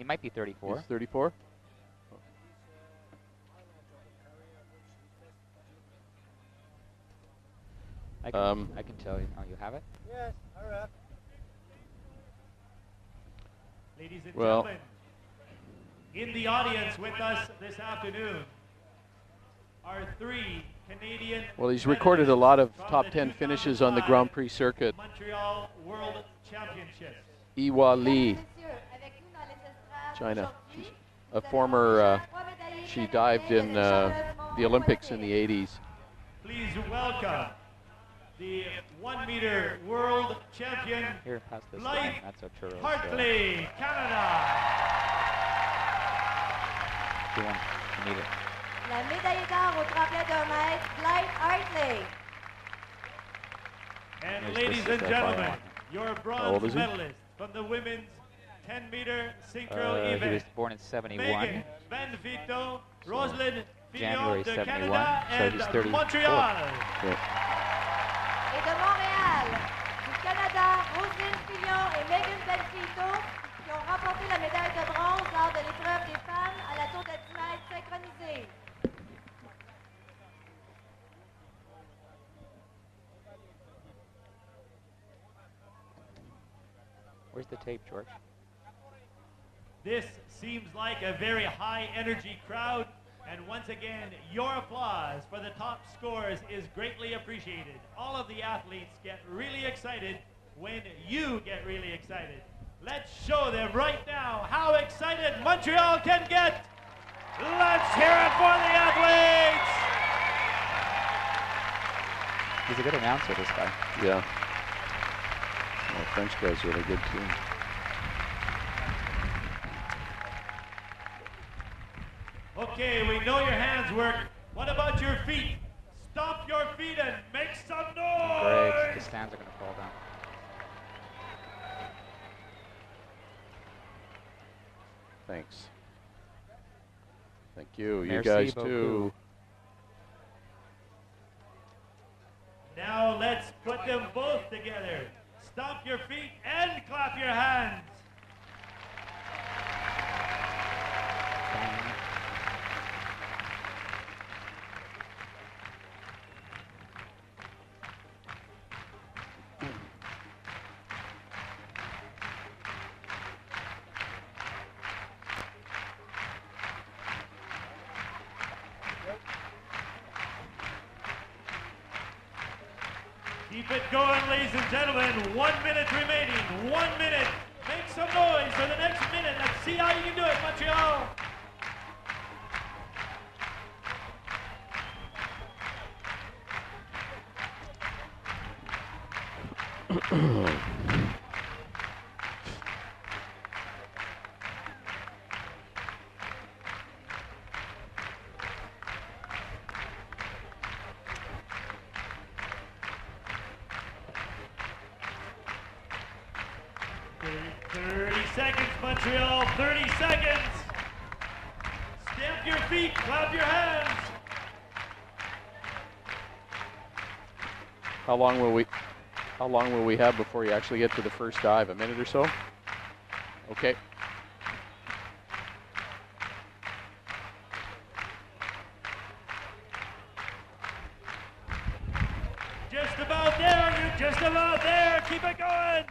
He might be 34. He's 34? I can tell you. Oh, you have it? Yes, all right. Ladies and Well, gentlemen, in the audience with us this afternoon are 3 Canadian. Well, he's recorded a lot of from top the 10 finishes on the 2005 Grand Prix circuit. Montreal World Championships. Iwa Li, China. She's a former, she dived in the Olympics in the 80s. Please welcome the 1 meter world champion, Here, pass this Blythe down. That's a churro. Hartley, Canada. You want? You need it. La médaille d'or au tremplin d'un mètre, Blythe Hartley. And Here's ladies this and gentlemen, your old bronze is he? medalist from the women's 10 meter synchro He event. was born in 71. Megan Benvito, Rosalind January Fillon de 71, Canada so and he's 34. Montreal. Et de Montréal, du Canada, Roselyne Fillon et Megan Benvito, qui ont remporté la médaille de bronze lors de l'épreuve des femmes à la tour de 10 mètres synchronisée. Where's the tape, George? This seems like a very high energy crowd, and once again, your applause for the top scores is greatly appreciated. All of the athletes get really excited when you get really excited. Let's show them right now how excited Montreal can get. Let's hear it for the athletes. He's a good announcer, this guy. Yeah. The French guy's really good too. Okay, we know your hands work. What about your feet? Stomp your feet and make some noise. Great. The stands are going to fall down. Thanks. Thank you. You Merci guys beaucoup. too. Now let's put them both together. Stomp your feet and clap your hands. Keep it going, ladies and gentlemen. 1 minute remaining. 1 minute. Make some noise for the next minute. Let's see how you can do it, Montreal. Montreal, 30 seconds. Stamp your feet, clap your hands. How long will we have before you actually get to the first dive? A minute or so? Okay. Just about there, you're just about there. Keep it going.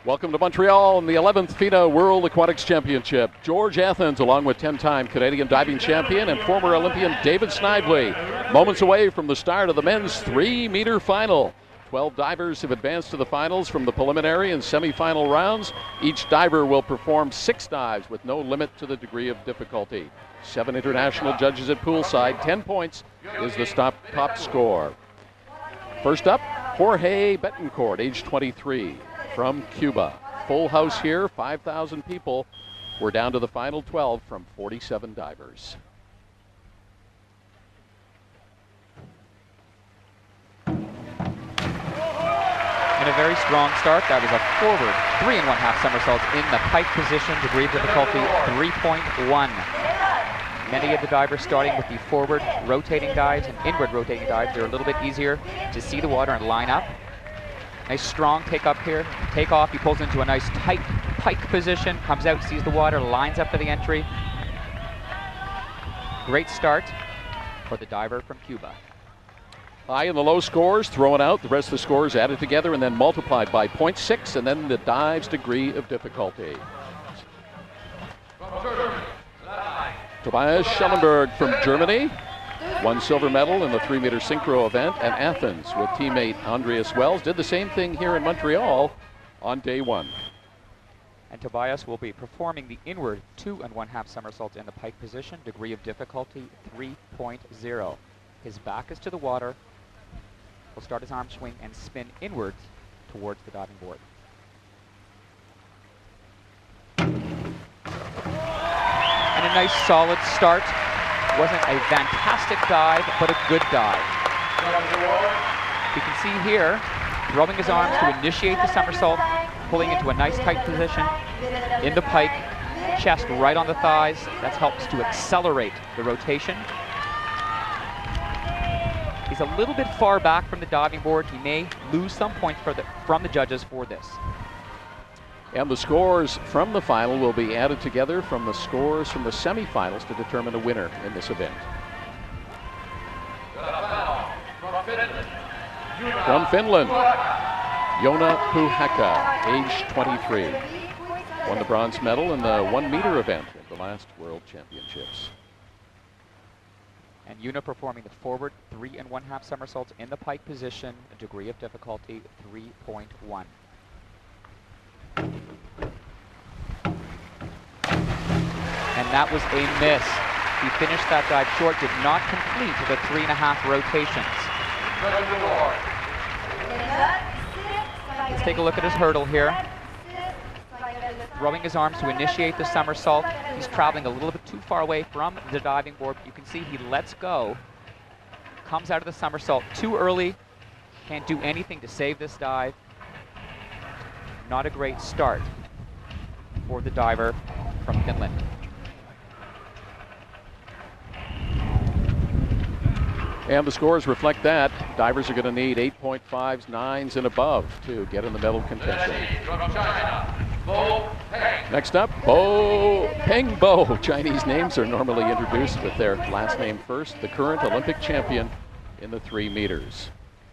Welcome to Montreal in the 11th FINA World Aquatics Championship. George Athens, along with 10-time Canadian diving champion and former Olympian David Snively, moments away from the start of the men's 3-meter final. 12 divers have advanced to the finals from the preliminary and semifinal rounds. Each diver will perform 6 dives with no limit to the degree of difficulty. 7 international judges at poolside. 10 points is the top score. First up, Jorge Betancourt, age 23. From Cuba. Full house here, 5,000 people. We're down to the final 12 from 47 divers. In a very strong start, that was a forward 3 1/2 somersaults in the pike position, degree of difficulty 3.1. Many of the divers starting with the forward rotating dives and inward rotating dives. They're a little bit easier to see the water and line up. Nice strong take up here. Take off, he pulls into a nice tight pike position, comes out, sees the water, lines up for the entry. Great start for the diver from Cuba. High and the low scores, thrown out. The rest of the scores added together and then multiplied by 0.6, and then the dive's degree of difficulty. Tobias Schellenberg from Germany won silver medal in the 3-meter synchro event at Athens with teammate Andreas Wells. Did the same thing here in Montreal on day 1. And Tobias will be performing the inward 2 1/2 somersaults in the pike position, degree of difficulty 3.0. His back is to the water. He'll start his arm swing and spin inwards towards the diving board. And a nice solid start. Wasn't a fantastic dive, but a good dive. You can see here, throwing his arms to initiate the somersault, pulling into a nice tight position in the pike, chest right on the thighs. That helps to accelerate the rotation. He's a little bit far back from the diving board. He may lose some points from the judges for this. And the scores from the final will be added together from the scores from the semifinals to determine a winner in this event. From Finland, Joona Puhakka, age 23, won the bronze medal in the 1-meter event at the last World Championships. And Joona performing the forward 3 1/2 somersaults in the pike position, a degree of difficulty 3.1. And that was a miss. He finished that dive short, did not complete the 3 1/2 rotations. Let's take a look at his hurdle here. Throwing his arms to initiate the somersault. He's traveling a little bit too far away from the diving board. You can see he lets go, comes out of the somersault too early, can't do anything to save this dive. Not a great start for the diver from Finland. And the scores reflect that. Divers are going to need 8.5s, 9s, and above to get in the medal contention. Next up, Peng Bo. Chinese names are normally introduced with their last name first. The current Olympic champion in the 3 meters.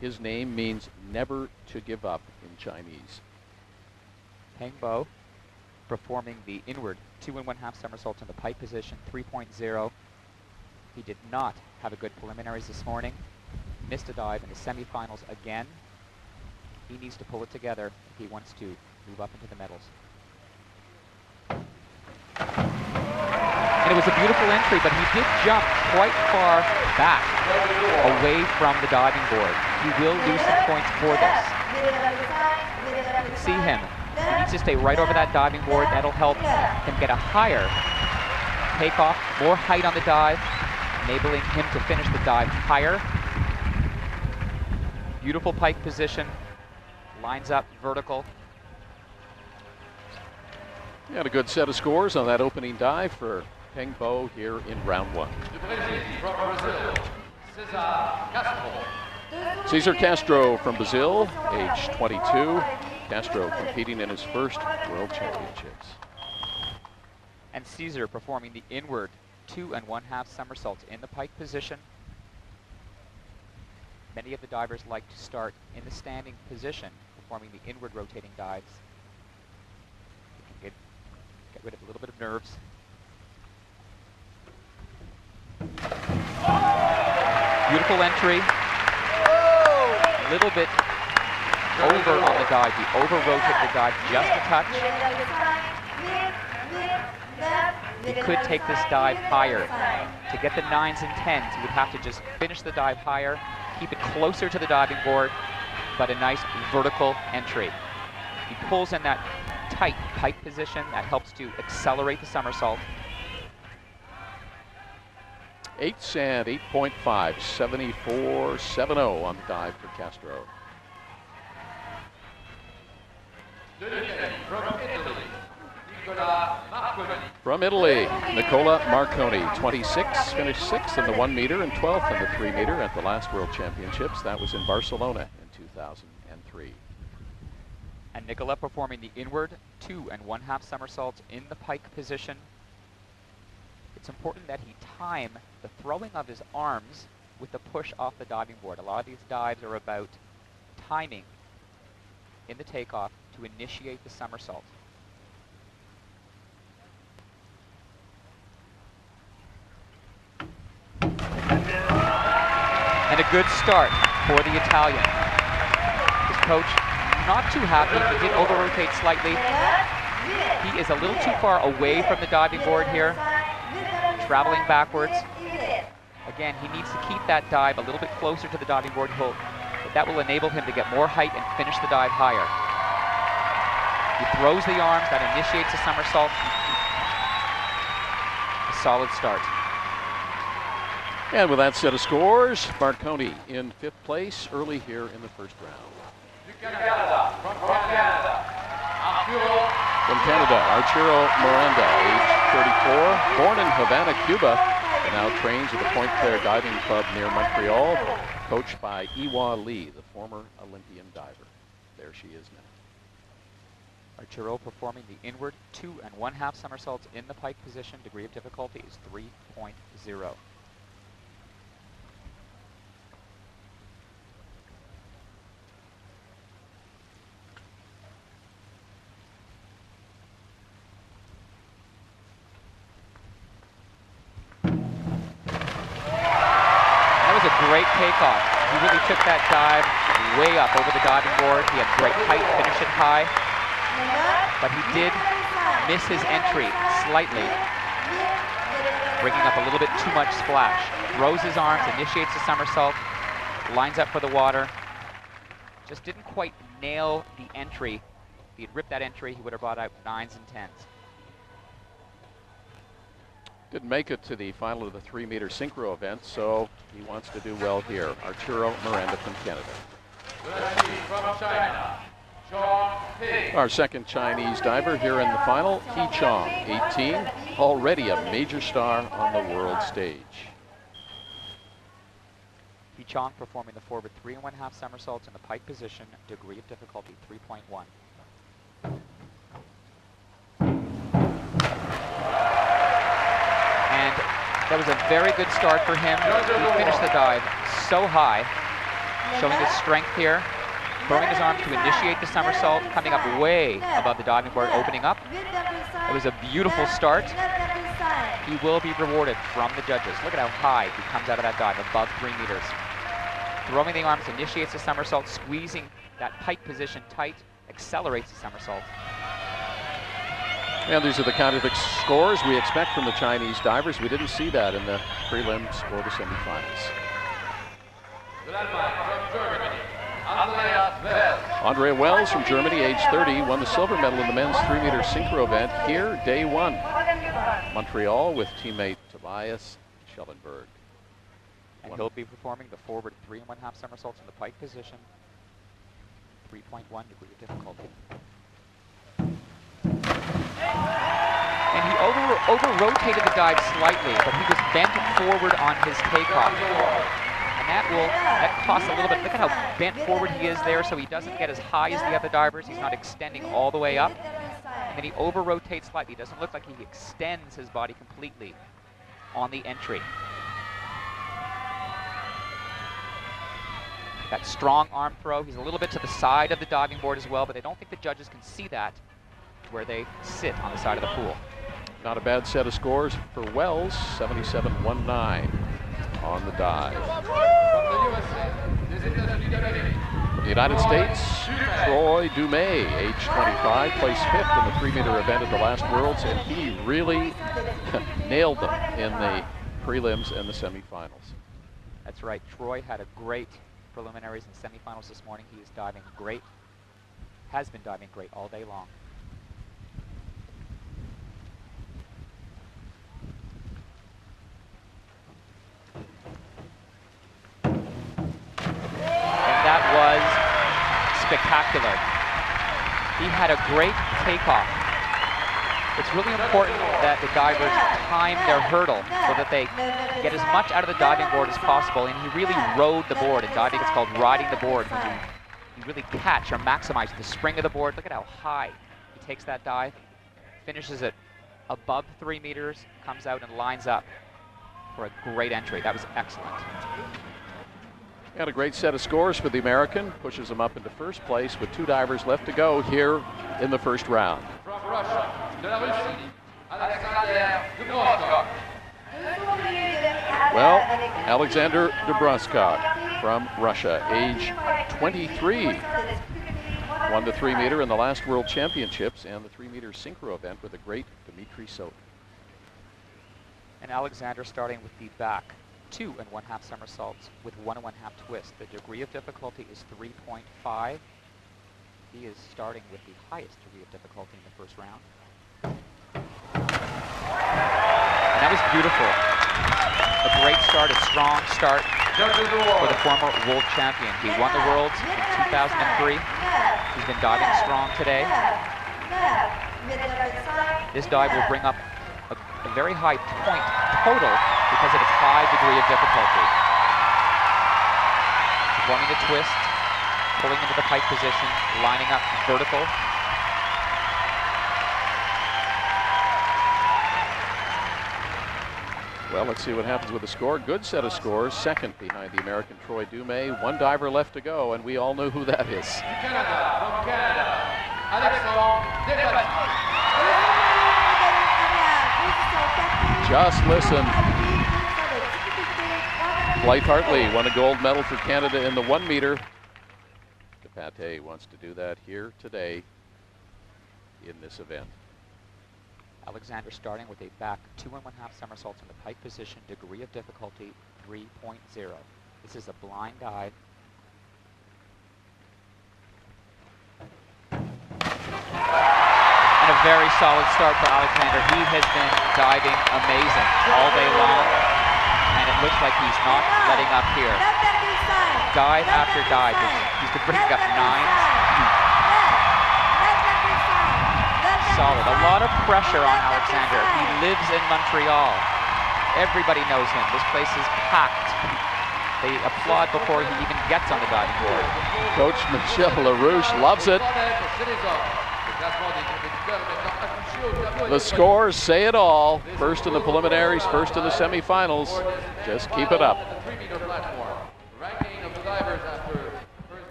His name means never to give up in Chinese. Peng Bo performing the inward 2 1/2 somersaults in the pike position 3.0. He did not have a good preliminaries this morning. Missed a dive in the semifinals again. He needs to pull it together if he wants to move up into the medals. And it was a beautiful entry, but he did jump quite far back away from the diving board. He will lose some points for this. You can see him. He needs to stay right over that diving board. That'll help him get a higher takeoff, more height on the dive, enabling him to finish the dive higher. Beautiful pike position, lines up vertical. He had a good set of scores on that opening dive for Peng Bo here in round 1. Cesar Castro from Brazil, age 22. Castro competing in his first World Championships. And Cesar performing the inward 2 1/2 somersaults in the pike position. Many of the divers like to start in the standing position, performing the inward rotating dives. You can get rid of a little bit of nerves. Beautiful entry. A little bit over on the dive. He over-rotated the dive just a touch. He could take this dive higher. To get the 9s and 10s, he would have to just finish the dive higher, keep it closer to the diving board, but a nice vertical entry. He pulls in that tight pike position. That helps to accelerate the somersault. 8s and 8.5, 74.70 on the dive for Castro. From Italy, Nicola Marconi. From Italy, Nicola Marconi, 26, finished 6th in the 1 meter and 12th in the 3 meter at the last World Championships. That was in Barcelona in 2003. And Nicola performing the inward 2 1/2 somersaults in the pike position. It's important that he time the throwing of his arms with the push off the diving board. A lot of these dives are about timing in the takeoff to initiate the somersault. And a good start for the Italian. His coach not too happy. He did over-rotate slightly. He is a little too far away from the diving board here, traveling backwards. Again, he needs to keep that dive a little bit closer to the diving board. That will enable him to get more height and finish the dive higher. He throws the arms, that initiates a somersault. A solid start. And with that set of scores, Marconi in 5th place early here in the first round. From Canada, Arturo Miranda, age 34, born in Havana, Cuba, and now trains at the Point Claire Diving Club near Montreal, coached by Iwa Lee, the former Olympian diver. There she is now. Arturo performing the inward 2 1/2 somersaults in the pike position. Degree of difficulty is 3.0. Great takeoff. He really took that dive way up over the diving board. He had great height, finished it high. But he did miss his entry slightly, bringing up a little bit too much splash. Throws his arms, initiates a somersault, lines up for the water. Just didn't quite nail the entry. If he had ripped that entry, he would have brought out 9s and 10s. Didn't make it to the final of the 3 meter synchro event, so he wants to do well here. Arturo Miranda from Canada. From China, Our second Chinese diver here in the final, He Chong, 18, already a major star on the world stage. He Chong performing the forward 3 1/2 somersaults in the pike position, degree of difficulty 3.1. That was a very good start for him. He finished the dive so high, showing his strength here, throwing his arms to initiate the somersault, coming up way above the diving board, opening up. It was a beautiful start. He will be rewarded from the judges. Look at how high he comes out of that dive, above 3 meters. Throwing the arms, initiates the somersault, squeezing that pike position tight, accelerates the somersault. And these are the Aquatics scores we expect from the Chinese divers. We didn't see that in the prelims or the semifinals. Andrea Wells from Germany, age 30, won the silver medal in the men's 3 meter synchro event here, day 1. Montreal with teammate Tobias Schellenberg. And he'll be performing the forward 3 1/2 somersaults in the pike position, 3.1 degree of difficulty. And he over-rotated the dive slightly, but he was bent forward on his takeoff. And that costs a little bit. Look at how bent forward he is there, so he doesn't get as high as the other divers. He's not extending all the way up. And then he over-rotates slightly. It doesn't look like he extends his body completely on the entry. That strong arm throw. He's a little bit to the side of the diving board as well, but I don't think the judges can see that where they sit on the side of the pool. Not a bad set of scores for Wells, 77.19 on the dive. From the United States, Troy Dumais, age 25, placed 5th in the 3 meter event at the last Worlds, and he really nailed them in the prelims and the semifinals. That's right. Troy had a great preliminaries and semifinals this morning. He is diving great, has been diving great all day long. Spectacular. He had a great takeoff. It's really important that the divers time their hurdle so that they get as much out of the diving board as possible. And he really rode the board. In diving, it's called riding the board. When you really catch or maximize the spring of the board. Look at how high he takes that dive, finishes it above 3 meters, comes out and lines up for a great entry. That was excellent. And a great set of scores for the American. Pushes him up into first place with 2 divers left to go here in the first round. From Russia, de la Russie, Alexander Dubroskov. Well, Alexander Dubroskov from Russia, age 23. Won the 3 meter in the last World Championships and the 3 meter synchro event with a great Dmitry Sot. And Alexander starting with the back 2 1/2 somersaults with 1 1/2 twist. The degree of difficulty is 3.5. He is starting with the highest degree of difficulty in the first round. And that was beautiful. A great start, a strong start for the former world champion. He won the Worlds in 2003. He's been diving strong today. This dive will bring up a very high point total because of its high degree of difficulty. Performing the twist, pulling into the pike position, lining up vertical. Well, let's see what happens with the score. Good set of scores, second behind the American Troy Dumais. 1 diver left to go, and we all know who that is. Canada, from Canada, Alexandre Dubroskov. Just listen. Blythe Hartley won a gold medal for Canada in the 1 meter. DePatie wants to do that here today in this event. Alexander starting with a back 2 1/2 somersaults in the pike position, degree of difficulty 3.0. This is a blind dive. And a very solid start for Alexander. He has been diving amazing all day long, and it looks like he's not letting up here. Dive after dive. He's been bringing up 9s. Solid. A lot of pressure on Alexander. He lives in Montreal. Everybody knows him. This place is packed. They applaud before he even gets on the diving board. Coach Michel LaRouche loves it. The scores say it all. First in the preliminaries, first in the semifinals. Just keep it up.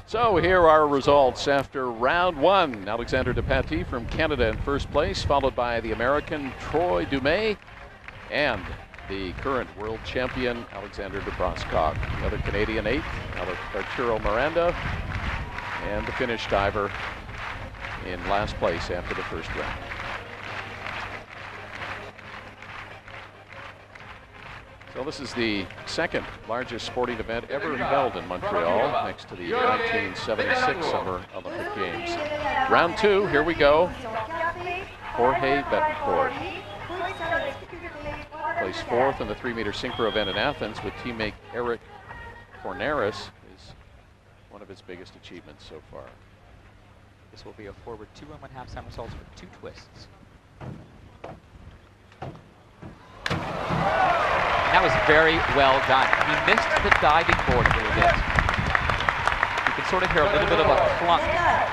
So here are results after round 1. Alexander DePatie from Canada in first place, followed by the American Troy Dumais and the current world champion Alexander Dubroskov. The other Canadian 8th, Arturo Miranda, and the Finnish diver in last place after the first round. So this is the second largest sporting event ever held in Montreal, next to the 1976 Summer Olympic Games. Round 2, here we go. Jorge Betancourt placed 4th in the 3 meter synchro event in Athens with teammate Eric Fornaris. Is one of his biggest achievements so far. This will be a forward 2 1/2 somersaults with 2 twists. And that was very well done. He missed the diving board a little bit. You can sort of hear a little bit of a clunk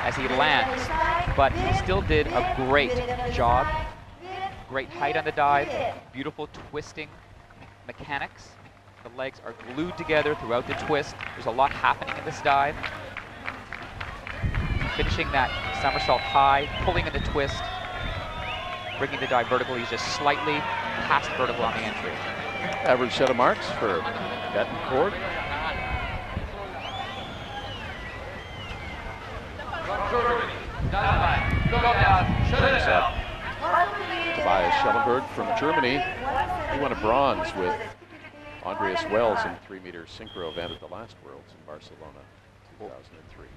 as he lands, but he still did a great job. Great height on the dive, beautiful twisting mechanics. The legs are glued together throughout the twist. There's a lot happening in this dive. Finishing that somersault high, pulling in the twist, bringing the dive vertical. He's just slightly past vertical on the entry. Average set of marks for Betancourt. Tobias Schellenberg from Germany. He won a bronze with Andreas Wells in the 3 meter synchro event at the last Worlds in Barcelona 2003.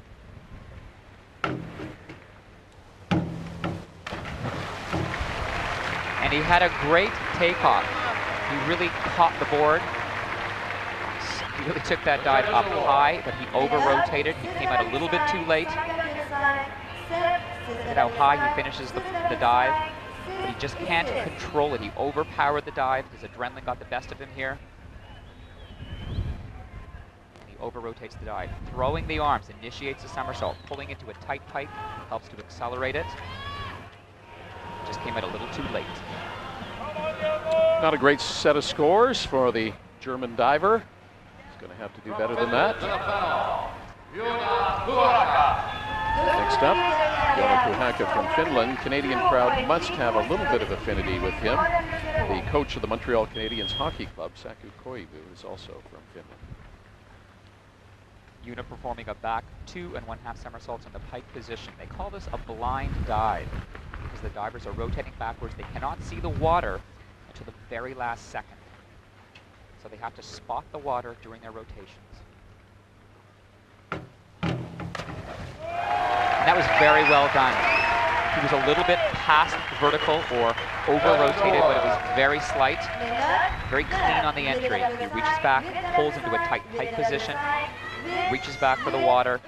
And he had a great takeoff. He really caught the board. He really took that dive up high, but he over-rotated. He came out a little bit too late. Look at how high he finishes the dive, but he just can't control it. He overpowered the dive. His adrenaline got the best of him here. And he over-rotates the dive. Throwing the arms, initiates a somersault. Pulling into a tight pike helps to accelerate it. Just came out a little too late. Not a great set of scores for the German diver. He's going to have to do better than that. Next up, Joona Puhakka from Finland. Canadian crowd must have a little bit of affinity with him. The coach of the Montreal Canadiens hockey club, Saku Koivu, is also from Finland. Joona performing a back 2 1/2 somersaults in the pike position. They call this a blind dive because the divers are rotating backwards. They cannot see the water until the very last second. So they have to spot the water during their rotations. And that was very well done. He was a little bit past vertical or over-rotated, but it was very slight, very clean on the entry. He reaches back, pulls into a tight pike position, reaches back for the water.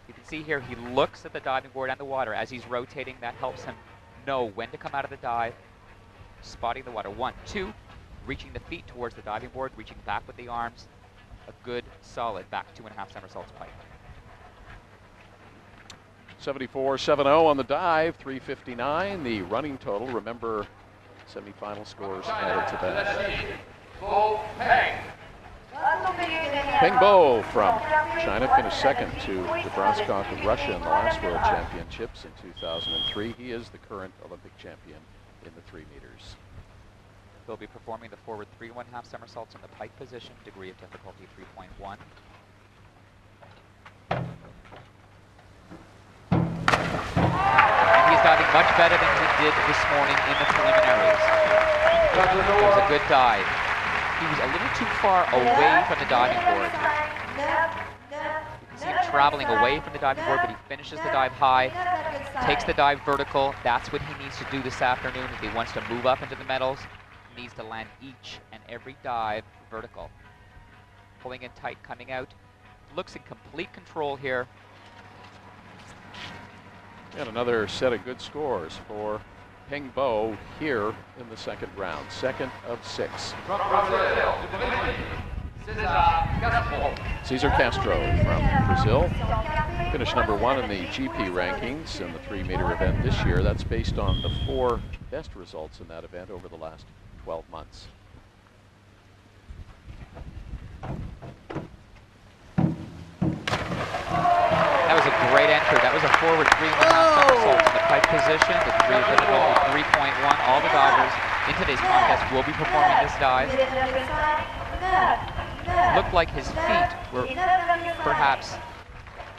You can see here he looks at the diving board and the water as he's rotating. That helps him know when to come out of the dive, spotting the water. 1, 2, reaching the feet towards the diving board, reaching back with the arms. A good, solid back 2 1/2 somersaults pike. 74-7-0 on the dive, 359 the running total. Remember, semifinal scores added to that. Peng Bo from China finished second to Dubrovskok of Russia in the last World Championships in 2003. He is the current Olympic champion in the 3 meters. He'll be performing the forward 3 1/2 somersaults in the pike position, degree of difficulty 3.1. And he's diving much better than he did this morning in the preliminaries. It was a good dive. He was a little too far away from the diving board. You can see him traveling away from the diving board, but he finishes the dive high, takes the dive vertical. That's what he needs to do this afternoon if he wants to move up into the medals. He needs to land each and every dive vertical. Pulling in tight, coming out. Looks in complete control here. And another set of good scores for Peng Bo here in the second round. Second of 6. Cesar Castro from Brazil finished number 1 in the GP rankings in the 3 meter event this year. That's based on the 4 best results in that event over the last 12 months. That was a great entry. That was a forward 3 1/2 somersault in the pike position. The degree of difficulty 3.1. All the divers in today's contest will be performing this dive. Looked like his feet were perhaps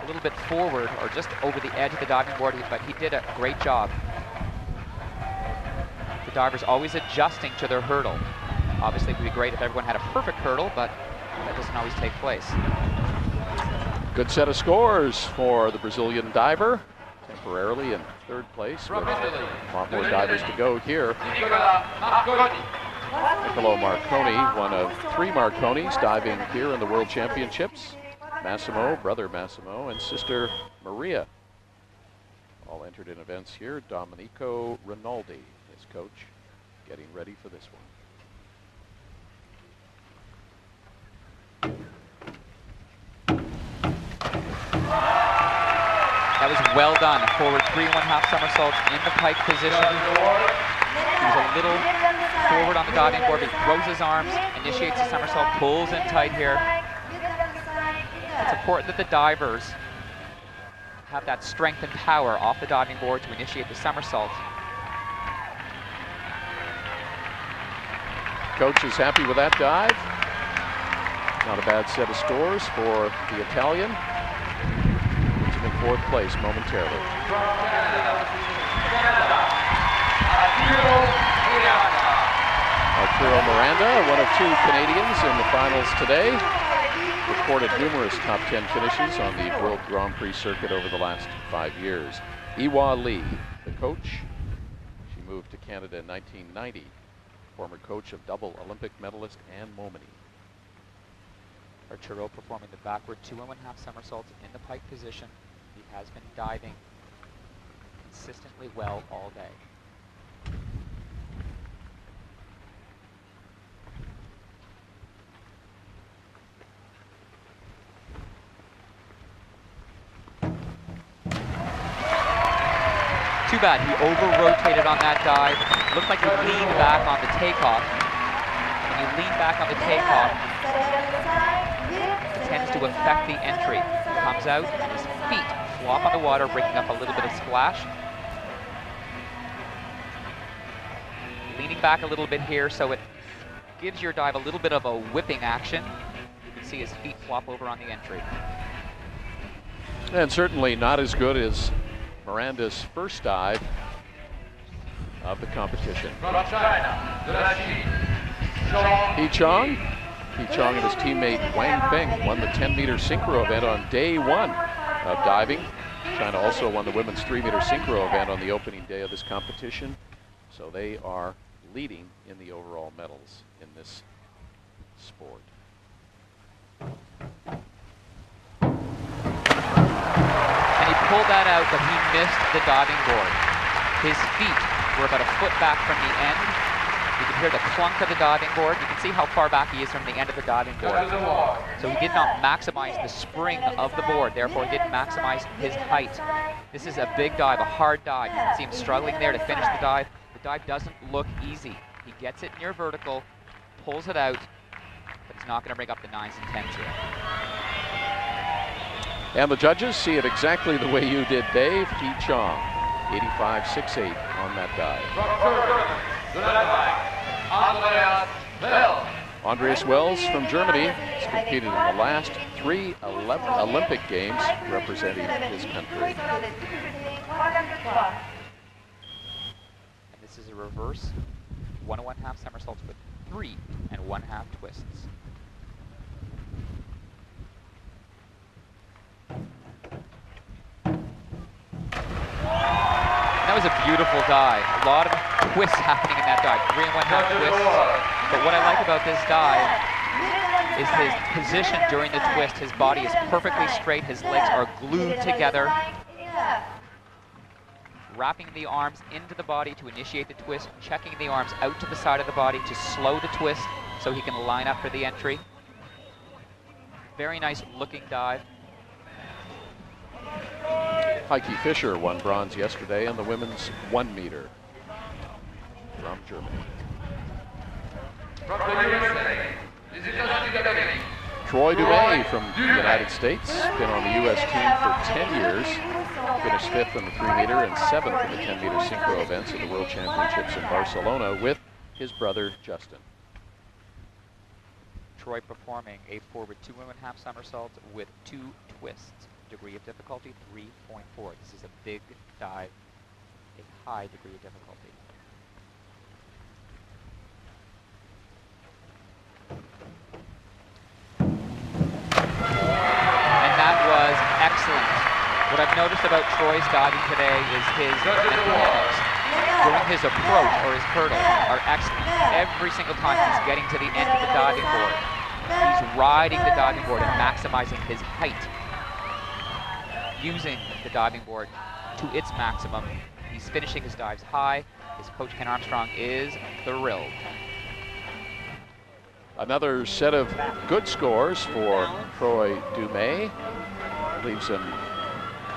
a little bit forward or just over the edge of the diving board, but he did a great job. The divers always adjusting to their hurdle. Obviously, it would be great if everyone had a perfect hurdle, but that doesn't always take place. Good set of scores for the Brazilian diver, temporarily in 3rd place. With a lot more divers to go here. Niccolo Marconi, one of 3 Marconis diving here in the World Championships. Massimo, brother Massimo, and sister Maria all entered in events here. Domenico Rinaldi, his coach, getting ready for this one. That was well done. Forward 3 1/2 somersaults in the pike position. He was a little forward on the diving board, but he throws his arms, initiates a somersault, pulls in tight here. It's important that the divers have that strength and power off the diving board to initiate the somersault. Coach is happy with that dive. Not a bad set of scores for the Italian. Puts him in 4th place momentarily. Arturo Miranda, one of 2 Canadians in the finals today. Recorded numerous top 10 finishes on the World Grand Prix circuit over the last 5 years. Iwa Lee, the coach. She moved to Canada in 1990. Former coach of double Olympic medalist Anne Momeny. Arturo performing the backward 2 1/2 somersaults in the pike position. He has been diving consistently well all day. Too bad, he over-rotated on that dive. Looked like he leaned back on the takeoff. When you lean back on the takeoff, it tends to affect the entry. He comes out, and his feet flop on the water, breaking up a little bit of splash. Leaning back a little bit here, so it gives your dive a little bit of a whipping action. You can see his feet flop over on the entry. And certainly not as good as Miranda's first dive of the competition. From China, de la Chine, He Chong and his teammate Wang Feng won the 10-meter synchro event on day one of diving. China also won the women's 3-meter synchro event on the opening day of this competition. So they are leading in the overall medals in this sport. And he pulled that out, but he missed the diving board. His feet were about a foot back from the end. You can hear the clunk of the diving board. You can see how far back he is from the end of the diving board. So he did not maximize the spring of the board, therefore he didn't maximize his height. This is a big dive, a hard dive. You can see him struggling there to finish the dive. The dive doesn't look easy. He gets it near vertical, pulls it out, but he's not going to bring up the 9s and 10s here. And the judges see it exactly the way you did, Dave. He Chong, 85.68 on that dive. Andreas Wells from Germany has competed in the last 3 Olympic Games representing his country. And this is a reverse 1 1/2 somersaults with 3 1/2 twists. That was a beautiful dive. A lot of twists happening in that dive. 3 1/2 twists. But what I like about this dive is his position during the twist. His body is perfectly straight. His legs are glued together. Wrapping the arms into the body to initiate the twist. Checking the arms out to the side of the body to slow the twist so he can line up for the entry. Very nice looking dive. Heike Fischer won bronze yesterday in the women's 1 meter from Germany. From the USA, les États-Unis d'Amérique. Troy Dumais from the United States, been on the U.S. team for 10 years, finished 5th in the 3 meter and 7th in the 10 meter synchro events at the World Championships in Barcelona with his brother Justin. Troy performing a forward 2 1/2 somersault with 2 twists. Degree of difficulty 3.4. This is a big dive, a high degree of difficulty. And that was excellent. What I've noticed about Troy's diving today is his mechanics during his approach or his hurdle are excellent. Every single time he's getting to the end of the diving board, he's riding the diving board and maximizing his height. Using the diving board to its maximum. He's finishing his dives high. His coach, Ken Armstrong, is thrilled. Another set of good scores for Troy Dumais. Leaves him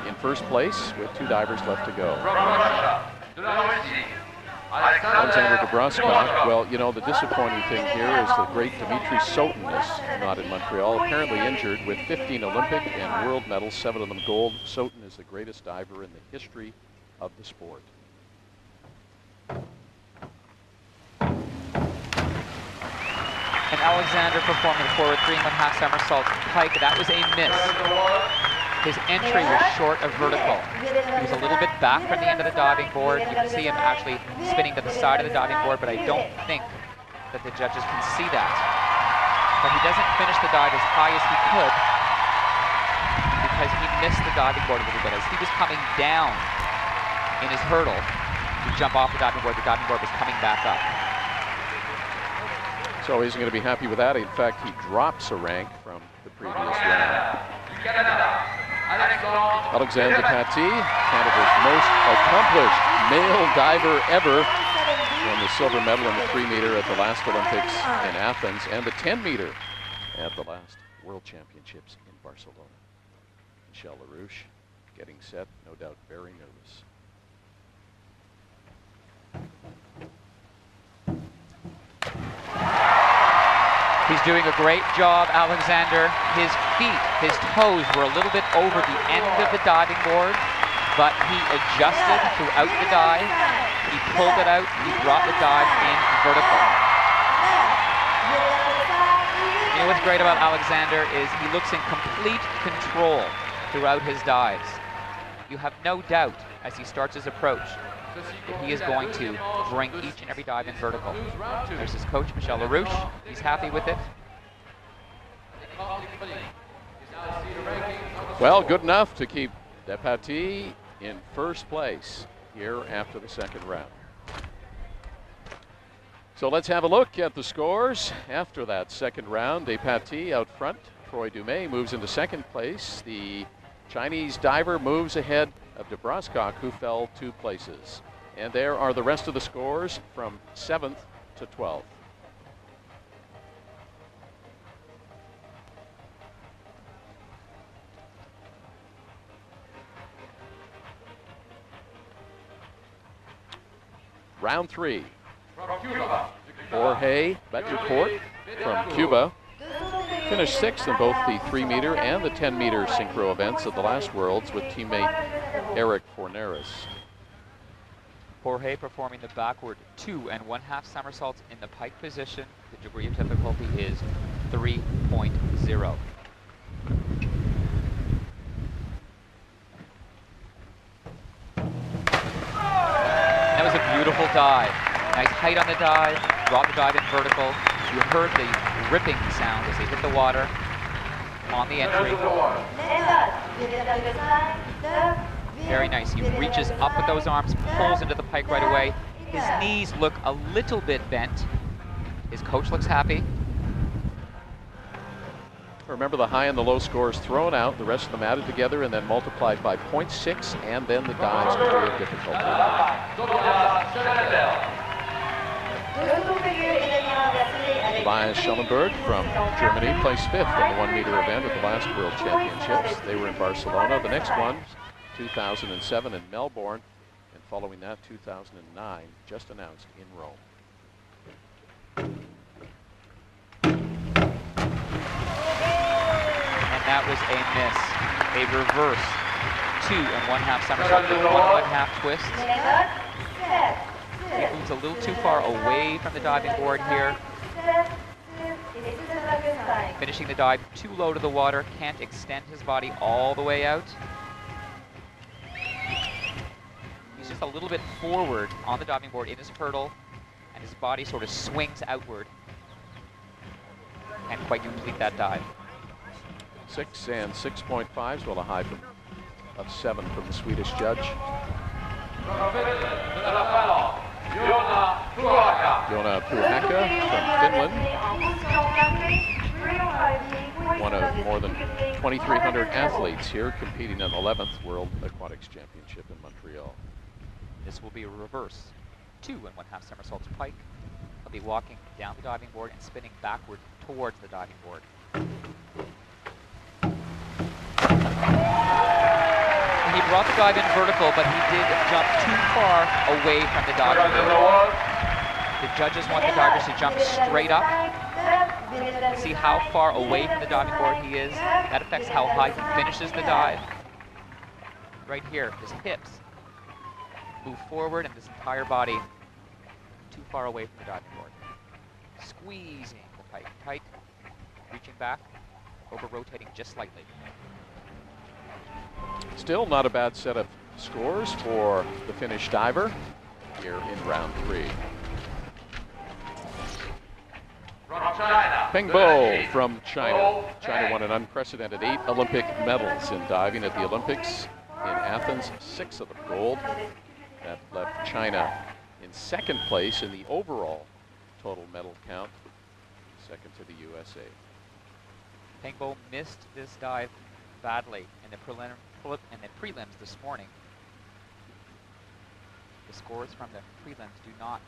in first place with 2 divers left to go. From Russia, de la Russie, Alexander Dubrovskak, well, you know, the disappointing thing here is the great Dmitry Sotin is not in Montreal, apparently injured with 15 Olympic and world medals, 7 of them gold. Sotin is the greatest diver in the history of the sport. And Alexander performing the forward 3 1/2 somersault pike. That was a miss. His entry was short of vertical. He was a little bit back from the end of the diving board. You can see him actually spinning to the side of the diving board, but I don't think that the judges can see that. But he doesn't finish the dive as high as he could because he missed the diving board a little bit. As he was coming down in his hurdle to jump off the diving board was coming back up. So he's going to be happy with that. In fact, he drops a rank from the previous round. du Canada, Alexandre Paty, Canada's most accomplished male diver ever, won the silver medal in the 3-meter at the last Olympics in Athens and the 10-meter at the last World Championships in Barcelona. Michel Larouche getting set, no doubt very nervous. He's doing a great job, Alexander. His feet, his toes were a little bit over the end of the diving board, but he adjusted throughout the dive. He pulled it out, he brought the dive in vertical. You know what's great about Alexander is he looks in complete control throughout his dives. You have no doubt as he starts his approach that he is going to bring each and every dive in vertical. There's his coach, Michel Larouche. He's happy with it. Well, good enough to keep Paty in first place here after the second round. So let's have a look at the scores after that second round. Paty out front. Troy Dumais moves into second place. The Chinese diver moves ahead of de Broscock, who fell 2 places. And there are the rest of the scores from 7th to 12th. Round 3. Jorge Betancourt from Cuba finished 6th in both the 3-meter and the 10-meter synchro events at the last Worlds with teammate Eric Forneris. Jorge performing the backward 2 1/2 somersaults in the pike position. The degree of difficulty is 3.0. That was a beautiful dive. Nice height on the dive, brought the dive in vertical. You heard the ripping sound as they hit the water on the entry. Very nice. He reaches up with those arms, pulls into the pike right away. His knees look a little bit bent. His coach looks happy. Remember, the high and the low scores thrown out, the rest of them added together and then multiplied by 0.6, and then the dive's degree of difficulty. Elias Schellenberg from Germany placed 5th in the 1-meter event at the last World Championships. They were in Barcelona. The next one, 2007 in Melbourne, and following that, 2009, just announced in Rome. And that was a miss. A reverse 2 1/2 somersault with 1 1/2 twist. He moves a little too far away from the diving board here. Finishing the dive too low to the water, can't extend his body all the way out. He's just a little bit forward on the diving board in his hurdle, and his body sort of swings outward. Can't quite complete that dive. 6 and 6.5s, well, a high of 7 from the Swedish judge. Joona Puhakka from Finland, one of more than 2,300 athletes here competing in the 11th World Aquatics Championship in Montreal. This will be a reverse 2 1/2 somersaults pike. He'll be walking down the diving board and spinning backward towards the diving board. He brought the dive in vertical, but he did jump too far away from the diving board. The judges want the divers to jump straight up. See how far away from the diving board he is. That affects how high he finishes the dive. Right here, his hips move forward and this entire body too far away from the diving board. Squeezing the pike tight, reaching back, over-rotating just slightly. Still not a bad set of scores for the Finnish diver here in round 3. Peng Bo from China. China won an unprecedented 8 Olympic medals in diving at the Olympics in Athens, 6 of them gold. That left China in second place in the overall total medal count, second to the USA. Peng Bo missed this dive badly in the prelims this morning. The scores from the prelims do not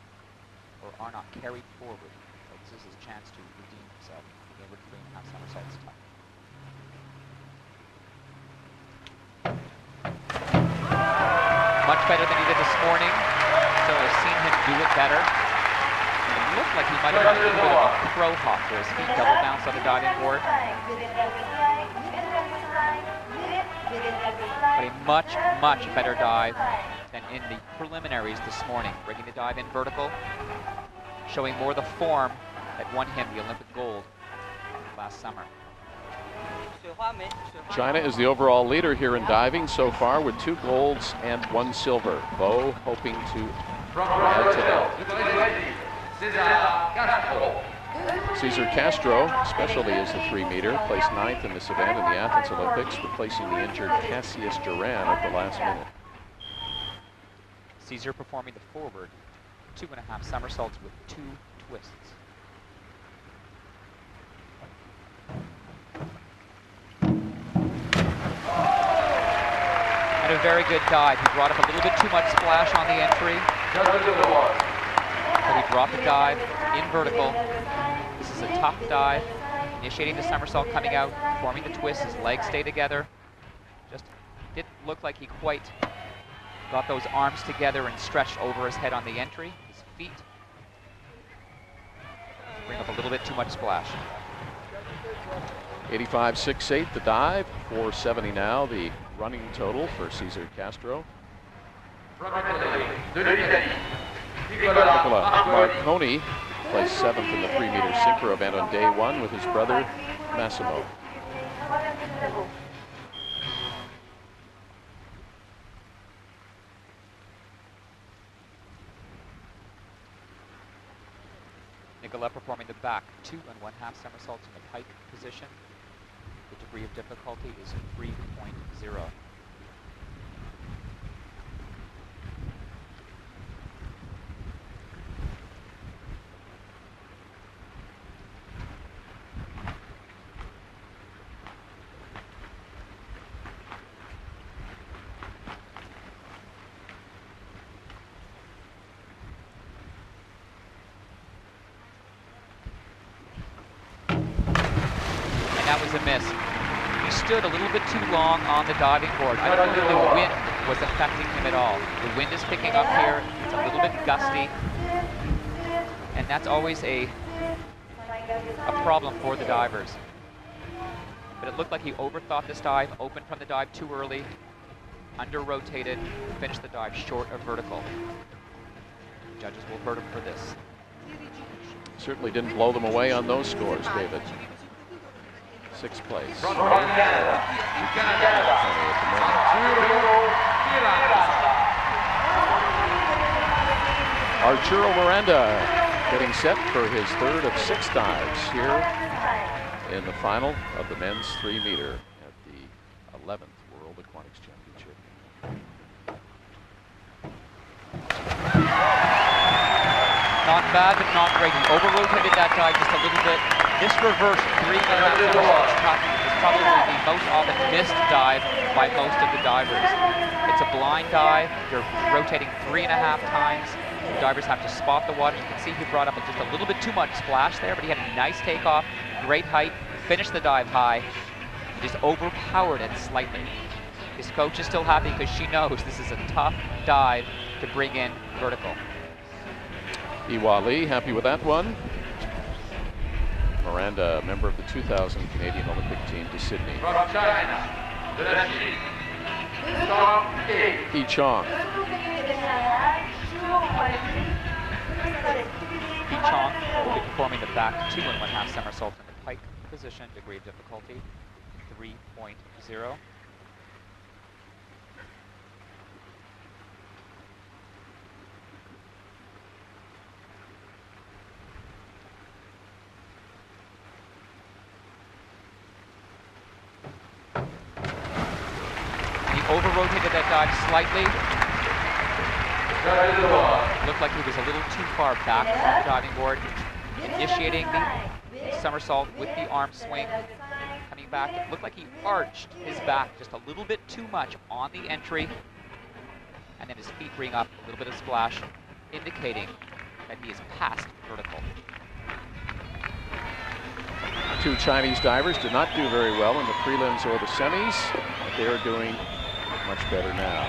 or are not carried forward. So this is his chance to redeem himself. Over 3.5 somersaults time. Much better than he did this morning. So I've seen him do it better. It looked like he might have done a little bit of a crow hop where his feet double bounce on the diving board. But a much, much better dive than in the preliminaries this morning. Bringing the dive in vertical, showing more the form that won him the Olympic gold last summer. China is the overall leader here in diving so far with 2 golds and 1 silver. Bo hoping to add to that. Cesar Castro, specialty is the 3-meter, placed 9th in this event in the Athens Olympics, replacing the injured Cassius Duran at the last minute. Cesar performing the forward 2.5 somersaults with 2 twists. And a very good dive. He brought up a little bit too much splash on the entry. But he dropped the dive in vertical. This is a tough dive. Initiating the somersault, coming out, forming the twist. His legs stay together. Just didn't look like he quite got those arms together and stretched over his head on the entry. His feet bring up a little bit too much splash. 85.68 the dive, 470 now the running total for Cesar Castro. Nicola Marconi placed 7th in the 3-meter synchro event on day 1 with his brother Massimo. Nicola performing the back 2.5 somersaults in the pike position. The degree of difficulty is 3.0. That was a miss. He stood a little bit too long on the diving board. I don't think the wind was affecting him at all. The wind is picking up here. It's a little bit gusty. And that's always a problem for the divers. But it looked like he overthought this dive, opened from the dive too early, under-rotated, finished the dive short of vertical. Judges will hurt him for this. Certainly didn't blow them away on those scores, David. 6th place. Arturo Miranda getting set for his 3rd of 6 dives here in the final of the men's 3-meter at the 11th World Aquatics Championship. Not bad, but not great. He over-rotated that dive just a little bit. This reverse 3.5 somersaults is probably the most often missed dive by most of the divers. It's a blind dive. You're rotating 3.5 times. The divers have to spot the water. You can see he brought up just a little bit too much splash there, but he had a nice takeoff, great height, finished the dive high. He just overpowered it slightly. His coach is still happy because she knows this is a tough dive to bring in vertical. Iwa Lee happy with that one. Miranda, member of the 2000 Canadian Olympic team to Sydney. From China, He Chong. He Chong will be performing the back 2.5 somersault in the pike position, degree of difficulty 3.0. Over-rotated that dive slightly. Looked like he was a little too far back from the diving board. Initiating the somersault with the arm swing, coming back. It looked like he arched his back just a little bit too much on the entry, and then his feet bring up a little bit of splash, indicating that he is past vertical. Two Chinese divers did not do very well in the prelims or the semis, but they are doing much better now.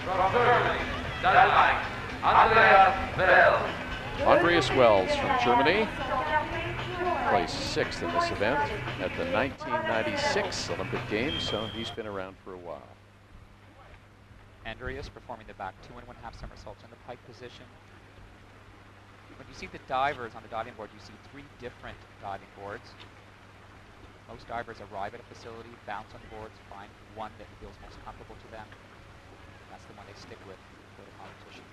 From Germany, Dynamite, Andreas Wells from Germany placed 6th in this event at the 1996 Olympic Games, so he's been around for a while. Andreas performing the back 2 1/2 somersaults in the pike position. When you see the divers on the diving board, you see 3 different diving boards. Most divers arrive at a facility, bounce on boards, find one that feels most comfortable to them. That's the one they stick with for the competition.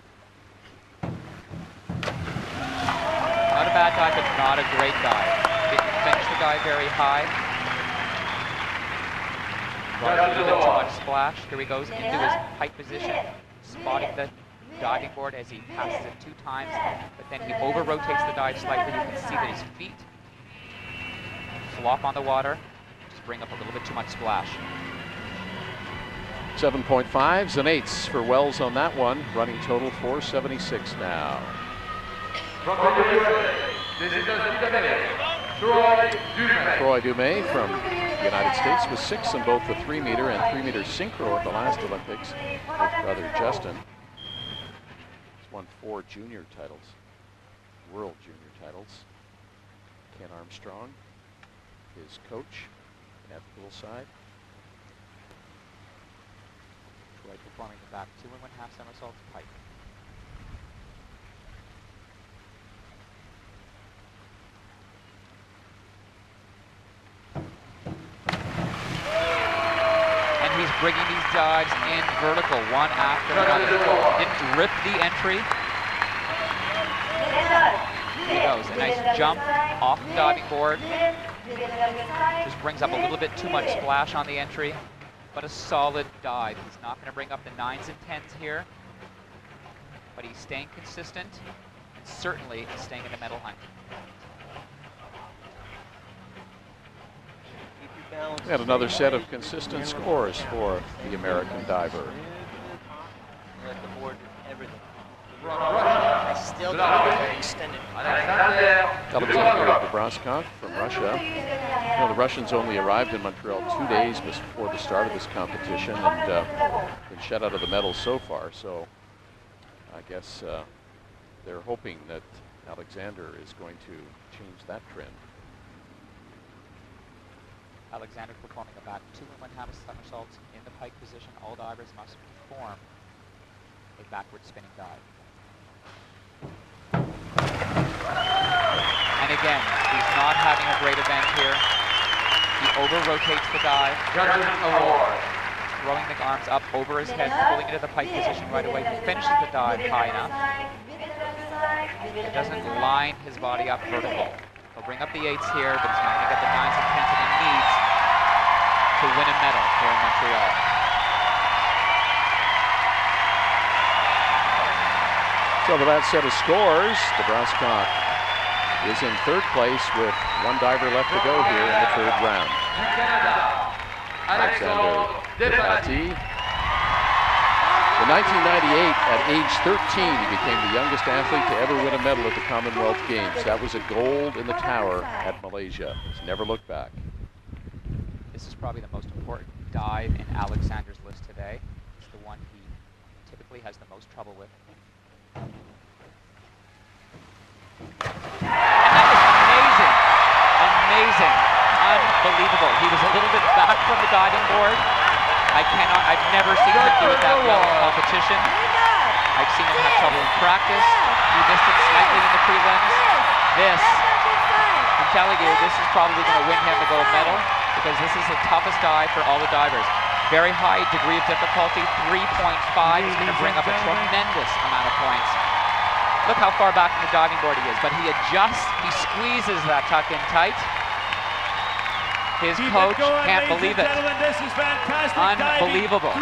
Not a bad dive, but not a great dive. Didn't finish the dive very high. Brought a little bit too much splash. Here he goes into his pike position, spotting the diving board as he passes it 2 times, but then he over-rotates the dive slightly. You can see that his feet flop on the water, just bring up a little bit too much splash. 7.5s and 8s for Wells on that one, running total 476 now. From the USA, this is Troy Dumais from the United States was 6th in both the 3-meter and 3-meter synchro at the last Olympics with brother Justin. He's won 4 junior titles, world junior titles. Ken Armstrong, his coach at poolside. Troy performing the back 2 1/2 somersaults pike. He's bringing these dives in vertical, one after another. Didn't rip the entry. Here he goes, a nice jump off the diving board. Just brings up a little bit too much splash on the entry, but a solid dive. He's not going to bring up the 9s and 10s here, but he's staying consistent and certainly staying in the medal hunt. And another set of consistent scores for the American diver. Alexander Dobroskov from Russia. You know, the Russians only arrived in Montreal 2 days before the start of this competition and been shut out of the medals so far. So I guess they're hoping that Alexander is going to change that trend. Alexander performing a back 2 1/2 somersaults in the pike position. All divers must perform a backward spinning dive. And again, he's not having a great event here. He over-rotates the dive, throwing the arms up over his head, pulling into the pike position right away. He finishes the dive high enough. It doesn't line his body up vertical. He'll bring up the 8s here, but he's not going to get the 9s and 10s that he needs to win a medal here in Montreal. So for that set of scores, Dobroskov is in 3rd place with 1 diver left to go here in the 3rd round. Alexander Debati. In 1998, at age 13, he became the youngest athlete to ever win a medal at the Commonwealth Games. That was a gold in the tower at Malaysia. He's never looked back. This is probably the most important dive in Alexander's list today. It's the one he typically has the most trouble with. And that was amazing. Amazing. Unbelievable. He was a little bit back from the diving board. I've never seen him do it that well in competition. I've seen him have trouble in practice. He missed it slightly in the prelims. This, I'm telling you, this is probably going to win him the gold medal because this is the toughest dive for all the divers. Very high degree of difficulty, 3.5. He's going to bring up a tremendous amount of points. Look how far back from the diving board he is, but he adjusts, he squeezes that tuck in tight. His coach can't believe it. This is fantastic. Unbelievable.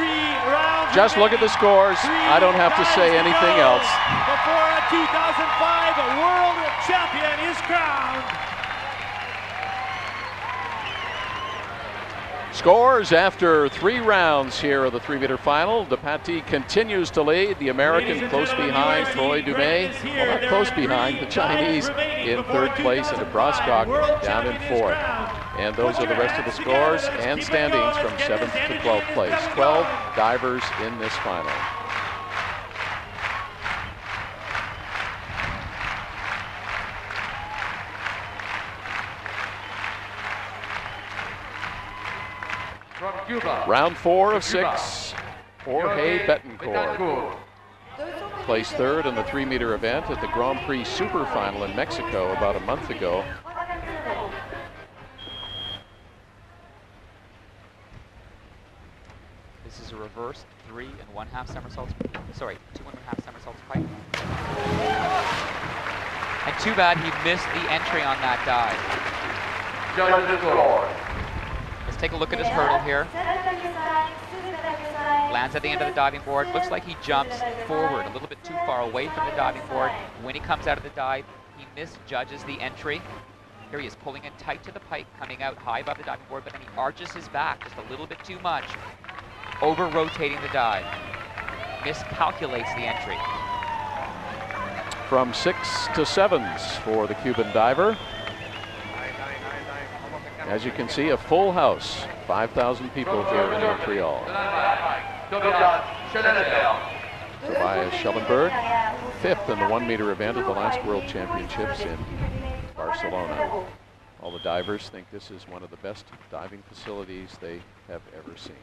Just look at the scores. I don't have to say anything else. Before a 2005 world champion is crowned. Scores after 3 rounds here of the 3-meter final. DePatie continues to lead. The American close behind, Troy Dumais. Well, not close behind, the Chinese in 3rd place, and Broskok down in 4th. And those are the rest of the scores and standings from 7th to 12th place. 12 divers in this final. Round 4 of 6, Jorge Betancourt placed 3rd in the 3-meter event at the Grand Prix Super Final in Mexico about a month ago. This is a reverse 3 1/2 somersaults. Sorry, 2 1/2 somersaults pipe. And too bad he missed the entry on that dive. Let's take a look at his hurdle here. Lands at the end of the diving board. Looks like he jumps forward a little bit too far away from the diving board. When he comes out of the dive, he misjudges the entry. Here he is pulling in tight to the pike, coming out high above the diving board, but then he arches his back just a little bit too much, over-rotating the dive. Miscalculates the entry. From 6 to 7s for the Cuban diver. As you can see, a full house, 5,000 people here in Montreal. Tobias Schellenberg, 5th in the 1-meter event at the last World Championships in Barcelona. All the divers think this is one of the best diving facilities they have ever seen.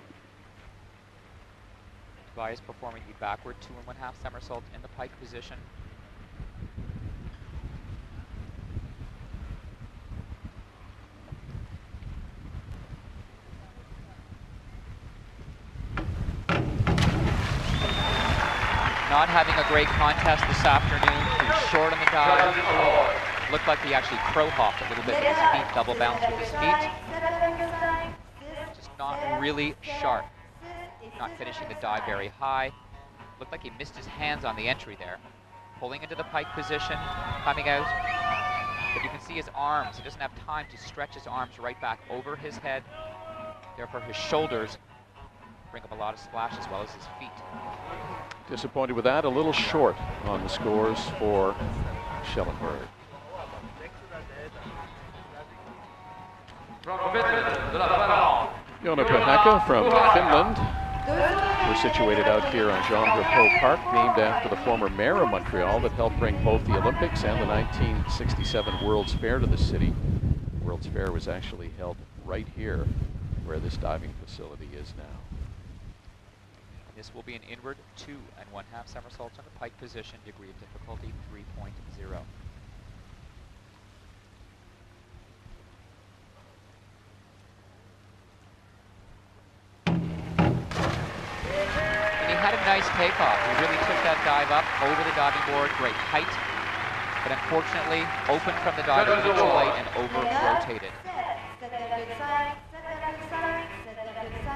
Tobias performing the backward 2 1/2 somersault in the pike position. Not having a great contest this afternoon. He was short on the dive. Looked like he actually crow hopped a little bit with his feet, double bounced with his feet. Just not really sharp. Not finishing the dive very high. Looked like he missed his hands on the entry there. Pulling into the pike position, coming out. But you can see his arms. He doesn't have time to stretch his arms right back over his head. Therefore, his shoulders bring up a lot of splash as well as his feet. Disappointed with that, a little short on the scores for Schellenberg. Joona Pehaka from Finland. We're situated out here on Jean Drapeau Park, named after the former mayor of Montreal that helped bring both the Olympics and the 1967 World's Fair to the city. The World's Fair was actually held right here where this diving facility is now. This will be an inward 2 1/2 somersaults on the pike position, degree of difficulty 3.0. And he had a nice takeoff. He really took that dive up over the diving board, great height, but unfortunately opened from the dive a little too late and over-rotated.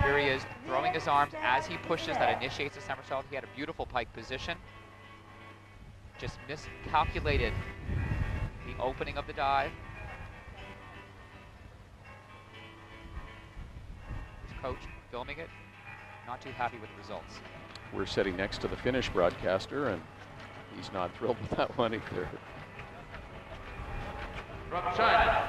Here he is, throwing his arms as he pushes, that initiates the somersault. He had a beautiful pike position. Just miscalculated the opening of the dive. His coach filming it, not too happy with the results. We're sitting next to the Finnish broadcaster, and he's not thrilled with that one either. From China,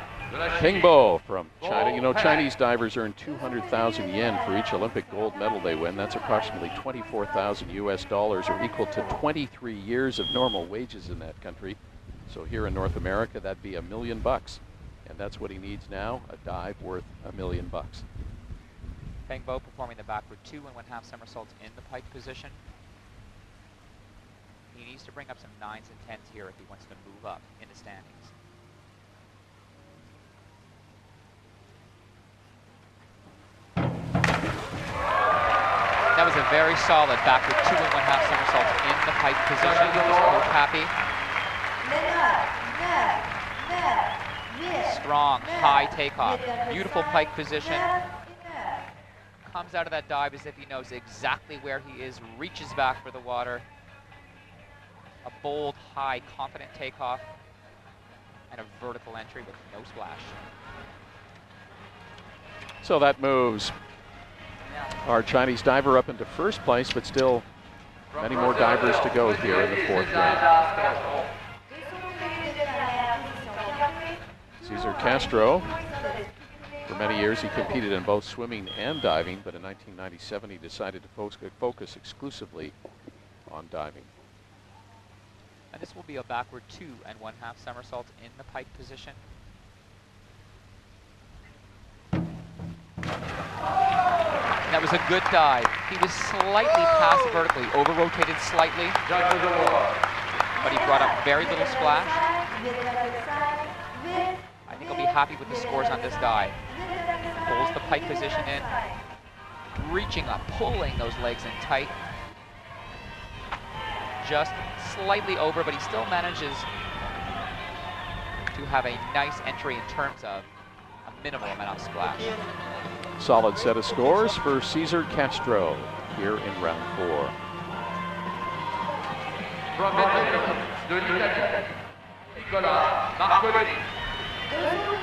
Pingbo from China. You know, Chinese divers earn 200,000 yen for each Olympic gold medal they win. That's approximately 24,000 US dollars, or equal to 23 years of normal wages in that country. So here in North America, that'd be $1 million. And that's what he needs now, a dive worth $1 million. Pingbo performing the backward 2 1/2 somersaults in the pike position. He needs to bring up some 9s and 10s here if he wants to move up in the standings. That was a very solid backward 2 1/2 somersaults in the pike position. He's coach happy. Strong, high takeoff. Beautiful pike position. Comes out of that dive as if he knows exactly where he is, reaches back for the water. A bold, high, confident takeoff, and a vertical entry with no splash. So that moves our Chinese diver up into first place, but still many more divers to go here in the fourth round. Cesar Castro, for many years he competed in both swimming and diving, but in 1997 he decided to focus exclusively on diving. And this will be a backward 2 1/2 somersault in the pike position. And that was a good dive. He was slightly past vertically, over-rotated slightly, but he brought up very little splash. I think he'll be happy with the scores on this dive. Pulls the pike position in, reaching up, pulling those legs in tight. Just slightly over, but he still manages to have a nice entry in terms of a minimal amount of splash. Solid set of scores for Cesar Castro here in round 4.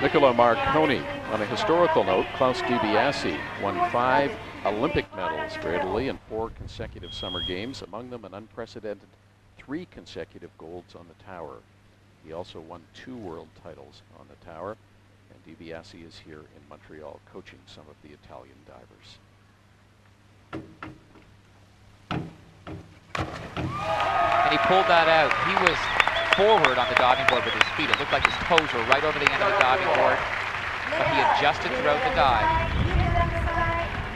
Nicola Marconi. On a historical note, Klaus DiBiase won 5 Olympic medals for Italy in 4 consecutive summer games, among them an unprecedented 3 consecutive golds on the tower. He also won 2 world titles on the tower, and DiBiase is here in Montreal coaching some of the Italian divers. And he pulled that out. He was forward on the diving board with his feet. It looked like his toes were right over the end of the diving board, but he adjusted throughout the dive.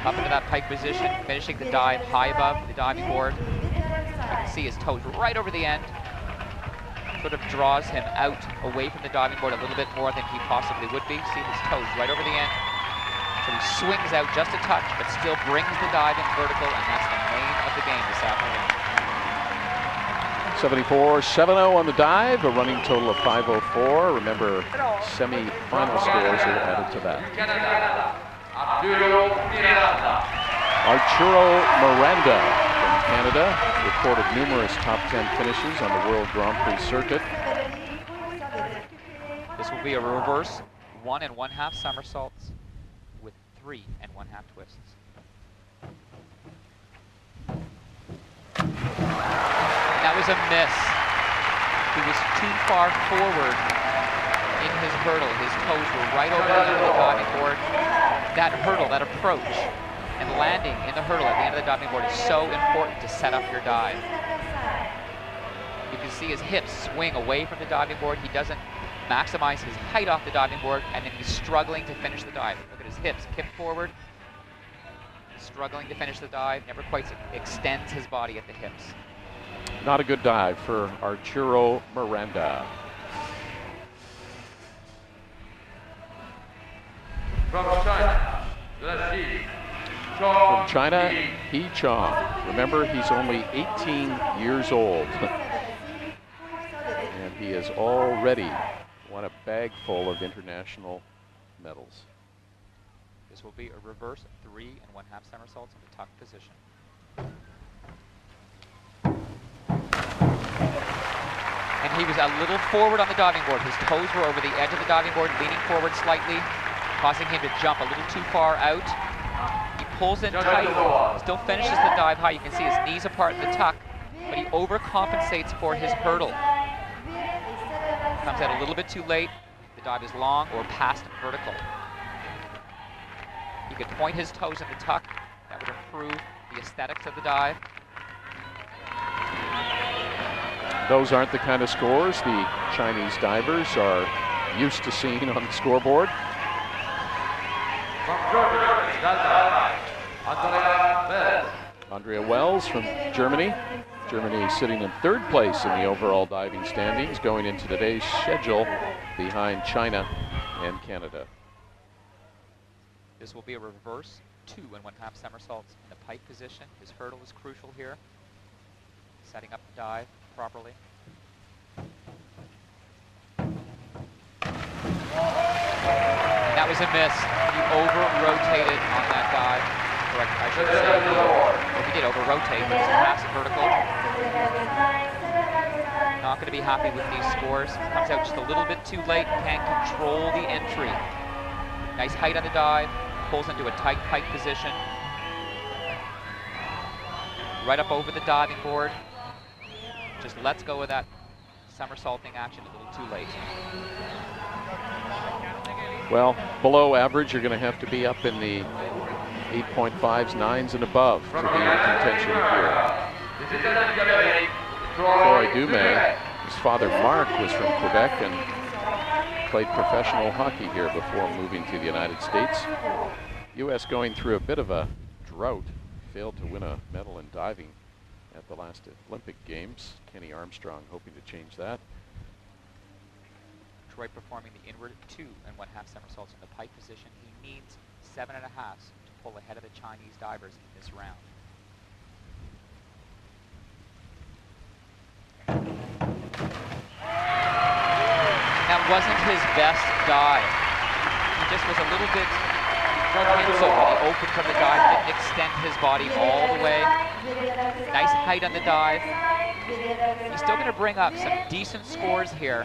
Up into that pike position, finishing the dive high above the diving board. You can see his toes right over the end. Sort of draws him out away from the diving board a little bit more than he possibly would be. See his toes right over the end. So he swings out just a touch, but still brings the dive in vertical, and that's the name of the game this afternoon. 74-70 on the dive, a running total of 504. Remember, semi-final scores are added to that. Arturo Miranda from Canada recorded numerous top 10 finishes on the World Grand Prix circuit. This will be a reverse 1 1/2 somersaults with 3 1/2 twists. That was a miss. He was too far forward in his hurdle. His toes were right over the end of the diving board. That hurdle, that approach, and landing in the hurdle at the end of the diving board is so important to set up your dive. You can see his hips swing away from the diving board. He doesn't maximize his height off the diving board, and then he's struggling to finish the dive. Look at his hips, kick forward, struggling to finish the dive, never quite extends his body at the hips. Not a good dive for Arturo Miranda. From China, From China, He Chong. Remember, he's only 18 years old. And he has already won a bag full of international medals. This will be a reverse 3 1/2 somersaults in the tuck position. And he was a little forward on the diving board. His toes were over the edge of the diving board, leaning forward slightly, causing him to jump a little too far out. He pulls in tight, still finishes the dive high. You can see his knees apart in the tuck, but he overcompensates for his hurdle. Comes out a little bit too late. The dive is long or past vertical. He could point his toes in the tuck. That would improve the aesthetics of the dive. Those aren't the kind of scores the Chinese divers are used to seeing on the scoreboard. Andrea Wells from Germany. Germany sitting in 3rd place in the overall diving standings going into today's schedule behind China and Canada. This will be a reverse 2 1/2 somersaults in the pike position. His hurdle is crucial here. Setting up the dive properly. And that was a miss. He over-rotated on that dive. Or I should say, well, he did over-rotate, but it's past vertical. Not going to be happy with these scores. Comes out just a little bit too late. Can't control the entry. Nice height on the dive. pulls into a tight pike position. Right up over the diving board. Just lets go of that somersaulting action a little too late. Well, below average, you're going to have to be up in the 8.5s, 9s, and above to be in contention here. Troy Dumais, his father Mark was from Quebec and played professional hockey here before moving to the United States. U.S. going through a bit of a drought, failed to win a medal in diving at the last Olympic Games. Kenny Armstrong hoping to change that. Troy performing the inward 2 1/2 somersaults in the pike position. He needs 7.5s to pull ahead of the Chinese divers in this round. That wasn't his best dive. He just was a little bit pensive when he opened from the dive, didn't extend his body all the way. Nice height on the dive. He's still going to bring up some decent scores here,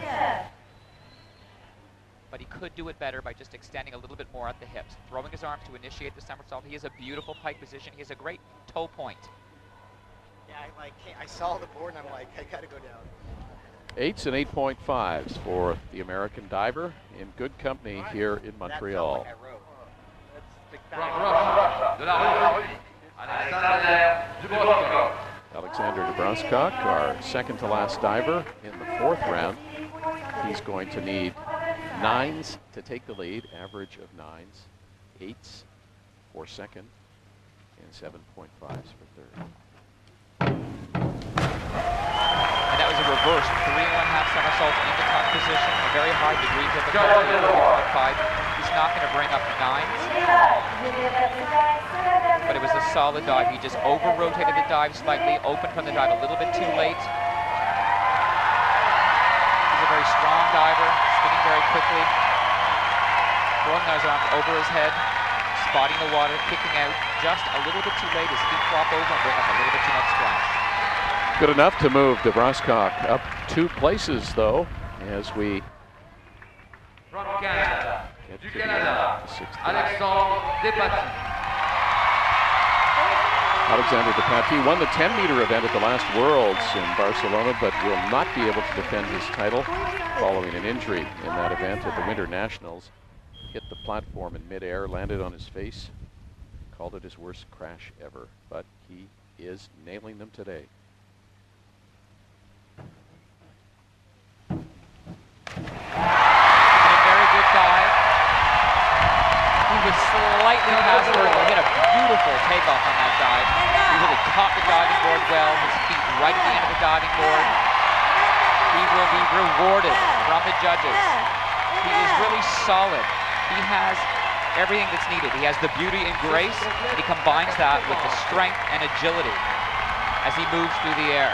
but he could do it better by just extending a little bit more at the hips, throwing his arms to initiate the somersault. He has a beautiful pike position. He has a great toe point. Yeah, I saw the board and I'm like, I gotta go down. 8s and 8.5s for the American diver, in good company here in Montreal. That felt like I wrote. Alexander Dubroskok, our second to last diver in the 4th round. He's going to need 9s to take the lead, average of 9s, 8s for second, and 7.5s for third. And that was a reverse 3 1/2 somersault in the top position, a very high degree difficulty, 3.5. He's not going to bring up 9s, but it was a solid dive. He just over-rotated the dive slightly, opened from the dive a little bit too late. He's a very strong diver, spinning very quickly, throwing those arms over his head, spotting the water, kicking out just a little bit too late. His feet flop over and bring up a little bit too much splash. Good enough to move Dubroskok up 2 places, though, as we From Canada, get du to Canada, the 6th. Alexandre Despatie. Alexander Despatie won the 10-meter event at the last Worlds in Barcelona, but will not be able to defend his title following an injury in that event at the Winter Nationals. Hit the platform in midair, landed on his face, called it his worst crash ever, but he is nailing them today. A very good dive. He was slightly past vertical. He had a beautiful takeoff on that dive. He really caught the diving board well. His feet right at the end of the diving board. He will be rewarded from the judges. He is really solid. He has everything that's needed. He has the beauty and grace, and he combines that with the strength and agility as he moves through the air.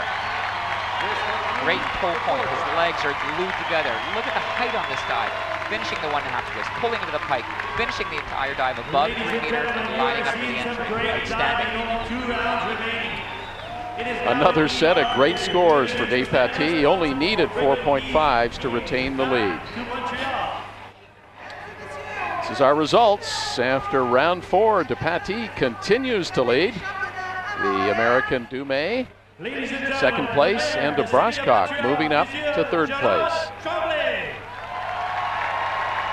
Great pull point. His legs are glued together. Look at the height on this dive. Finishing the 1.5 twist, pulling into the pike, finishing the entire dive above 3 meters, and lining up for the entry. Outstanding. 2 rounds remaining. It is Another set of great scores for Despatie. He only needed 4.5s to retain the lead. to Montreal. This is our results. After round 4, Despatie continues to lead. The American Dumais, Ladies and gentlemen, second place, and Dubroskok moving up to 3rd place.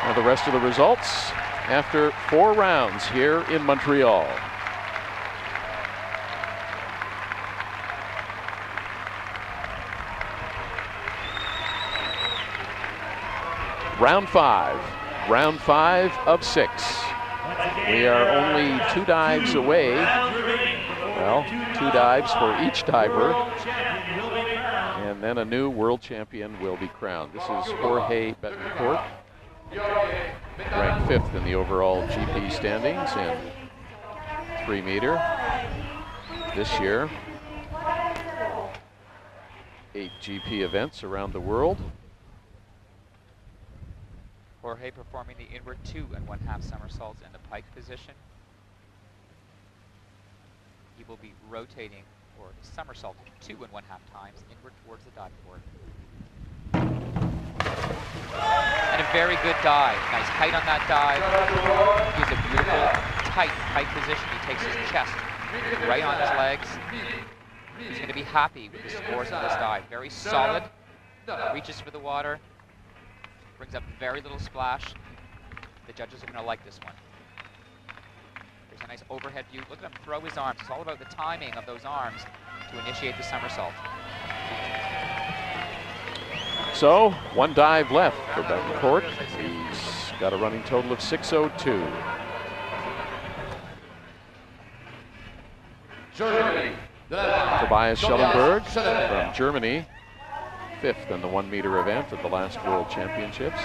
Now the rest of the results after 4 rounds here in Montreal. Round 5. Round 5 of 6. We are only 2 dives away. Well, 2 dives for each diver. And then a new world champion will be crowned. This is Jorge Betancourt, ranked 5th in the overall GP standings in 3 meter this year. 8 GP events around the world. Jorge performing the inward 2 1/2 somersaults in the pike position. He will be rotating or somersaulting 2 1/2 times inward towards the diving board. And a very good dive. Nice height on that dive. He has a beautiful, tight pike position. He takes his chest right on his legs. He's going to be happy with the scores on this dive. Very solid. Reaches for the water. Brings up very little splash. The judges are going to like this one. There's a nice overhead view. Look at him throw his arms. It's all about the timing of those arms to initiate the somersault. So, one dive left for Betancourt. He's got a running total of 6:02. Germany. Tobias Schellenberg from Germany, 5th in the 1 meter event at the last World Championships.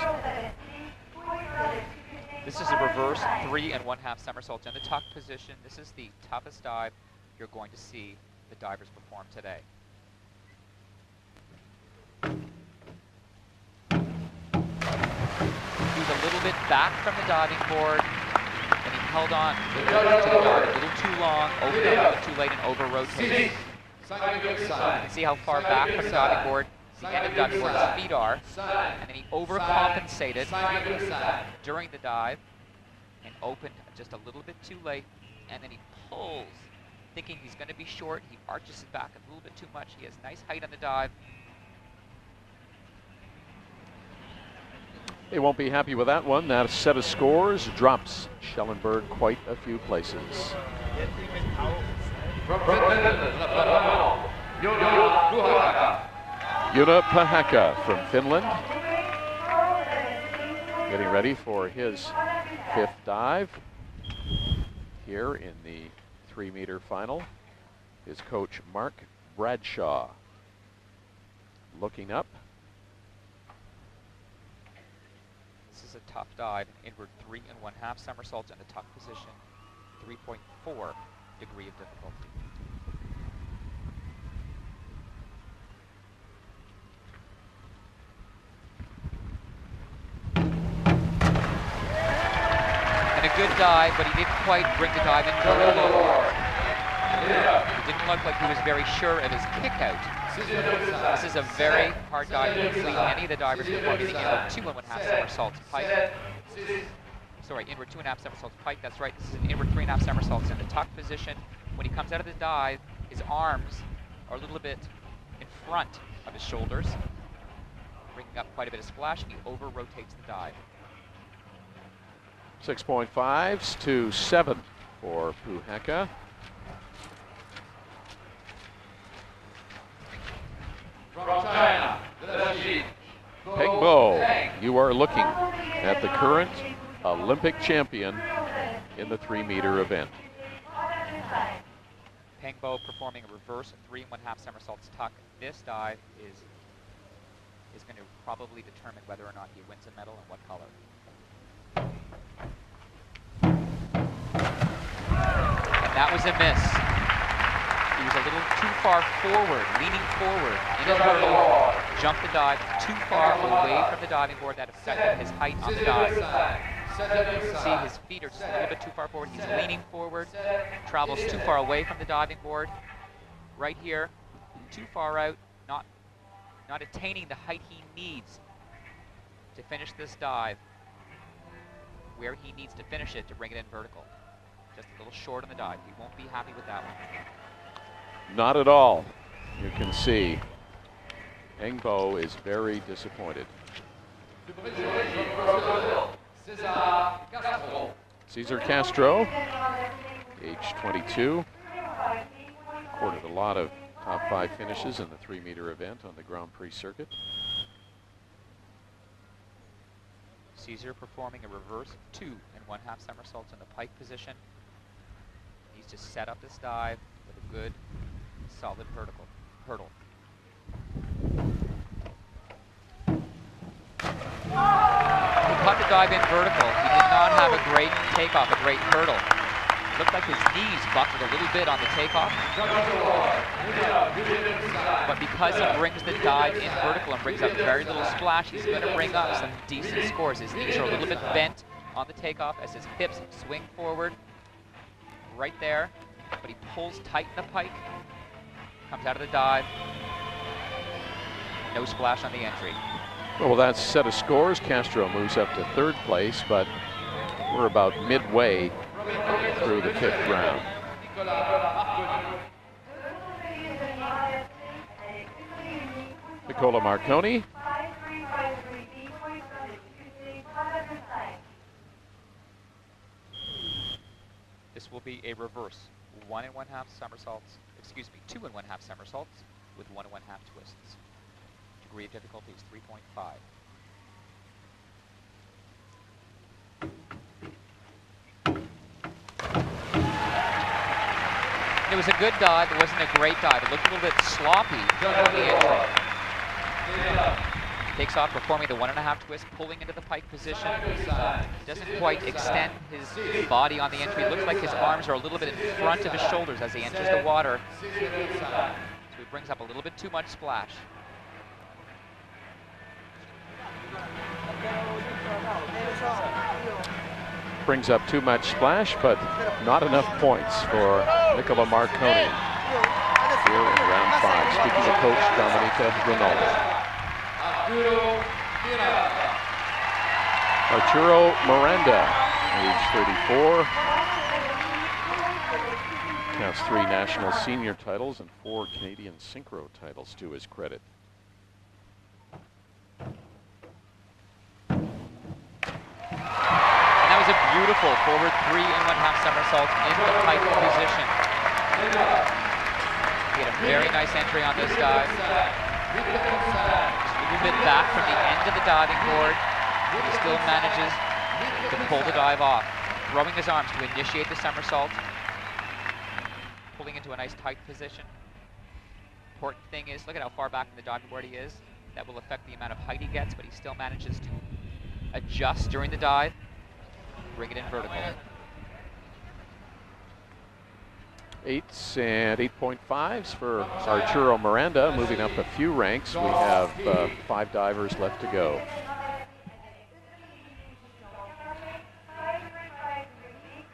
This is a reverse 3 1/2 somersault in the tuck position. This is the toughest dive you're going to see the divers perform today. He was a little bit back from the diving board, and he held on to the dive a little too long, opened up a little too late, and over-rotated. You can see how far back from the diving board the end of the diving board his feet are, and then he overcompensated during the dive and opened just a little bit too late, and then he pulls, thinking he's going to be short. He arches it back a little bit too much. He has nice height on the dive. They won't be happy with that one. That set of scores drops Schellenberg quite a few places. From Finland, Juha Pahakka from Finland, getting ready for his 5th dive here in the 3 meter final. His coach Mark Bradshaw looking up. This is a tough dive, inward 3 1/2 somersaults in the tuck position, 3.4 degree of difficulty. And a good dive, but he didn't quite bring the dive in vertical. It didn't look like he was very sure of his kick out. This is a very hard dive to complete. Any of the divers performing the inward 2 1/2 somersaults pike. Sorry, inward 2 1/2 somersaults pike, that's right. This is an inward 3 1/2 somersaults in the tuck position. When he comes out of the dive, his arms are a little bit in front of his shoulders, bringing up quite a bit of splash, and he over-rotates the dive. 6.5s to 7 for Pahakka. from China, Peng Bo, you are looking at the current Olympic champion in the 3 meter event. Peng Bo performing a reverse 3 1/2 somersaults tuck. This dive is going to probably determine whether or not he wins a medal and what color. And that was a miss. He was a little too far forward, leaning forward in his hurdle, jumped the dive too far away from the diving board. That affected his height on the dive. See, his feet are just a little bit too far forward. He's leaning forward, travels too far away from the diving board. Right here, too far out, not attaining the height he needs to finish this dive where he needs to finish it to bring it in vertical. Just a little short on the dive. He won't be happy with that one. Not at all. You can see Peng Bo is very disappointed. Cesar Castro, age 22, recorded a lot of top 5 finishes in the 3 meter event on the Grand Prix circuit. Cesar performing a reverse 2 1/2 somersaults in the pike position. Needs to set up this dive with a good, solid vertical hurdle. He caught the dive in vertical. He did not have a great takeoff, a great hurdle. Looked like his knees buckled a little bit on the takeoff. But because he brings the dive in vertical and brings up very little splash, he's going to bring up some decent scores. His knees are a little bit bent on the takeoff as his hips swing forward. Right there. But he pulls tight in the pike. Comes out of the dive. No splash on the entry. Well, that set of scores, Castro moves up to 3rd place, but we're about midway through the 5th round. Nicola Marconi. This will be a reverse 1 1/2 somersaults, excuse me, 2 1/2 somersaults with 1 1/2 twists. Degree of difficulty is 3.5. It was a good dive, it wasn't a great dive. It looked a little bit sloppy on the entry. Takes off performing the 1 1/2 twist, pulling into the pike position. Doesn't quite extend his body on the entry. Looks like his arms are a little bit in front of his shoulders as he enters the water. So he brings up a little bit too much splash. Brings up too much splash, but not enough points for Nicola Marconi here in round 5. Speaking to coach Dominica Rinaldi. Arturo Miranda, age 34. Counts 3 national senior titles and 4 Canadian synchro titles to his credit. A beautiful forward 3 1/2 somersault in the pike position. He had a very nice entry on this dive. Just a little bit back from the end of the diving board. He still manages to pull the dive off. Throwing his arms to initiate the somersault. Pulling into a nice tight position. Important thing is, look at how far back from the diving board he is. That will affect the amount of height he gets, but he still manages to adjust during the dive. Bring it in vertical. 8s and 8.5s for Arturo Miranda, moving up a few ranks. We have 5 divers left to go.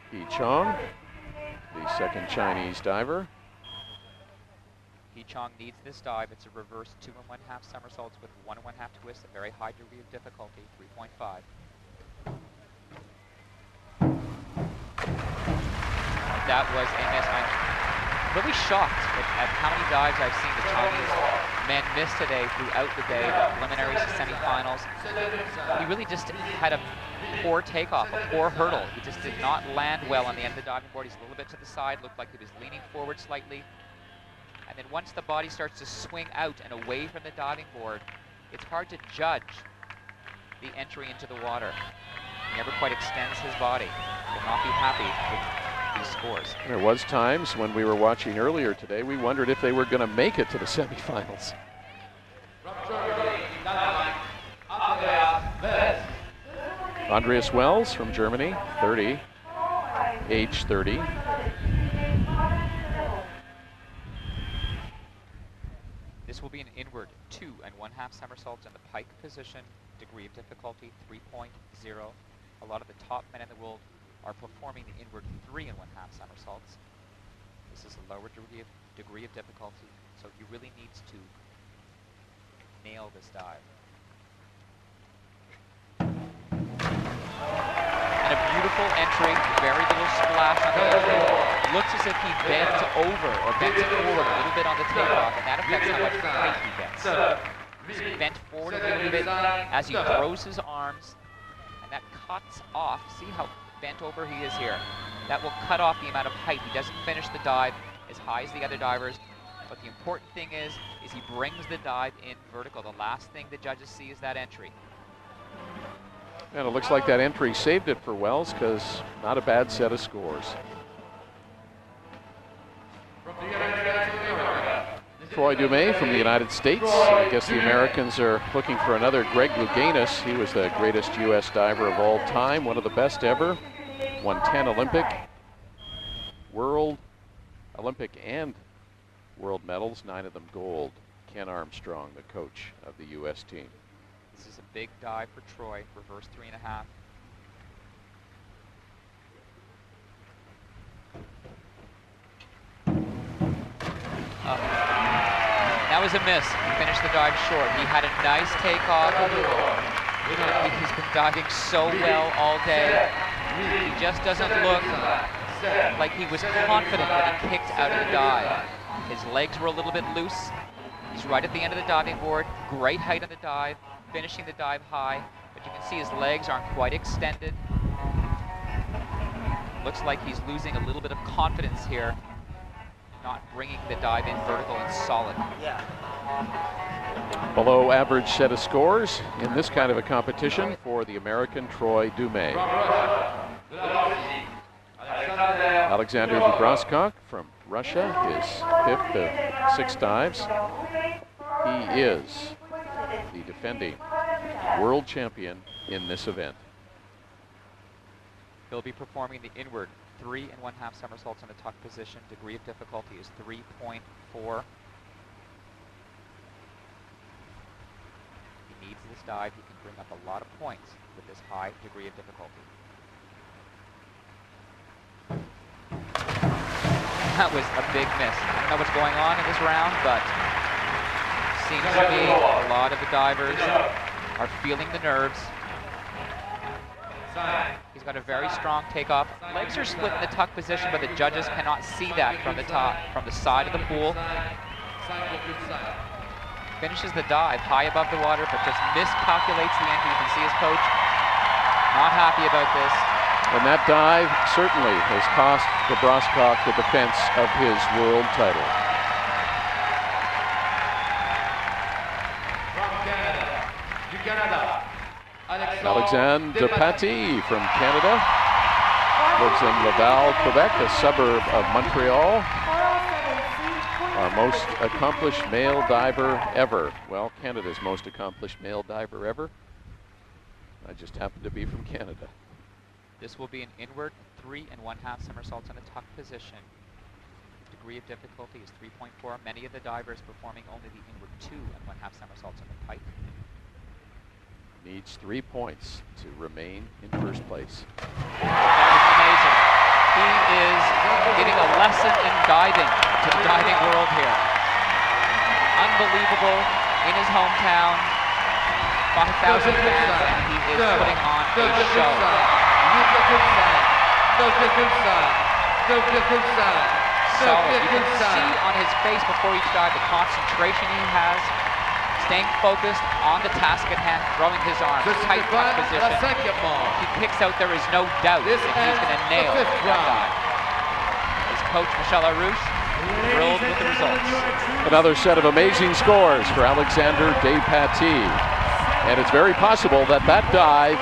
He Chong, the 2nd Chinese diver. He Chong needs this dive. It's a reverse 2 1/2 somersaults with 1 1/2 twist, a very high degree of difficulty, 3.5. That was a miss. I'm really shocked at how many dives I've seen the Chinese men miss today throughout the day, the preliminaries, the semifinals. He really just had a poor takeoff, a poor hurdle. He just did not land well on the end of the diving board. He's a little bit to the side, looked like he was leaning forward slightly. And then once the body starts to swing out and away from the diving board, it's hard to judge the entry into the water. He never quite extends his body. Will not be happy with these scores. There was times when we were watching earlier today, we wondered if they were going to make it to the semifinals. Andreas Wells from Germany, 30, age 30. This will be an inward 2 1/2 somersaults in the pike position, degree of difficulty 3.0. A lot of the top men in the world are performing the inward 3 1/2 somersaults. This is a lower degree of difficulty, so he really needs to nail this dive. And a beautiful entry, very little splash on the entry. Looks as if he bends over or bends forward a little bit on the takeoff, and that affects how much height he gets. He's bent forward a little bit as he throws his arms, and that cuts off. See how bent over he is here. That will cut off the amount of height. He doesn't finish the dive as high as the other divers, but the important thing is he brings the dive in vertical. The last thing the judges see is that entry. And it looks like that entry saved it for Wells, because not a bad set of scores. Troy Dumais from the United States. I guess the Americans are looking for another Greg Louganis. He was the greatest U.S. diver of all time, one of the best ever. Won 10 Olympic, World, Olympic and World medals, 9 of them gold. Ken Armstrong, the coach of the U.S. team. This is a big dive for Troy, reverse 3 1/2. That was was a miss. He finished the dive short. He had a nice takeoff. He's been diving so well all day. He just doesn't look like he was confident when he kicked out of the dive. His legs were a little bit loose. He's right at the end of the diving board. Great height on the dive, finishing the dive high. But you can see his legs aren't quite extended. Looks like he's losing a little bit of confidence here, not bringing the dive in vertical and solid. Yeah. Below average set of scores in this kind of a competition for the American Troy Dumais. Alexander Dubroskok from Russia, his 5th of 6 dives. He is the defending world champion in this event. He'll be performing the inward 3 1/2 somersaults in the tuck position. Degree of difficulty is 3.4. He needs this dive. He can bring up a lot of points with this high degree of difficulty. That was a big miss. I don't know what's going on in this round, but seems to me a lot of the divers are feeling the nerves. He's got a very strong takeoff. Legs are split in the tuck position, but the judges cannot see that from the top, from the side of the pool. Finishes the dive high above the water, but just miscalculates the entry. You can see his coach not happy about this. And that dive certainly has cost Dubroskok the defense of his world title. Alexandre Depatie from Canada, lives in Laval, Quebec, a suburb of Montreal. Our most accomplished male diver ever. Well, Canada's most accomplished male diver ever. I just happen to be from Canada. This will be an inward 3 1/2 somersaults in a tuck position. Degree of difficulty is 3.4. Many of the divers performing only the inward 2 1/2 somersaults in the pike. Needs 3 points to remain in first place. That is amazing. He is getting a lesson in diving to the diving world here. Unbelievable in his hometown. 5,000 fans, and he is putting on a show. Solid. You can see on his face before each dive the concentration he has, staying focused on the task at hand, throwing his arms, tight tuck position. He kicks out, there is no doubt that he's going to nail that dive. His coach, Michel Arouche, thrilled with the results. Another set of amazing scores for Alexandre Depatie. And it's very possible that that dive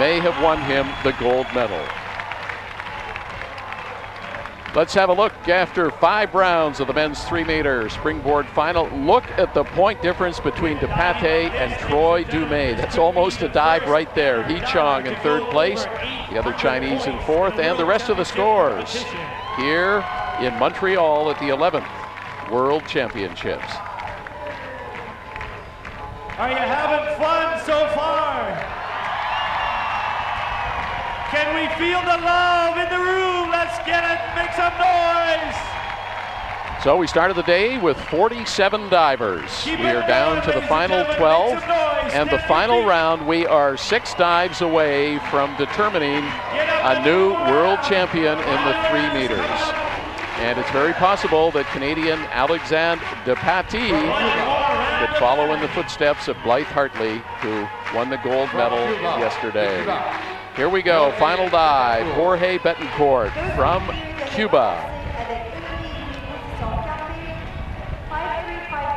may have won him the gold medal. Let's have a look after 5 rounds of the men's 3-meter springboard final. Look at the point difference between Depatie and Troy Dumais. That's almost a dive right there. He Chong in 3rd place, the other Chinese in 4th, and the rest of the scores here in Montreal at the 11th World Championships. Are you having fun so far? Can we feel the love in the room? Let's get it, make some noise. So we started the day with 47 divers. We are down to the final 12, and the final round, we are 6 dives away from determining a new world champion in the 3 meters. And it's very possible that Canadian Alexandre Depatie could follow in the footsteps of Blythe Hartley, who won the gold medal yesterday. Here we go, final dive, Jorge Betancourt from Cuba.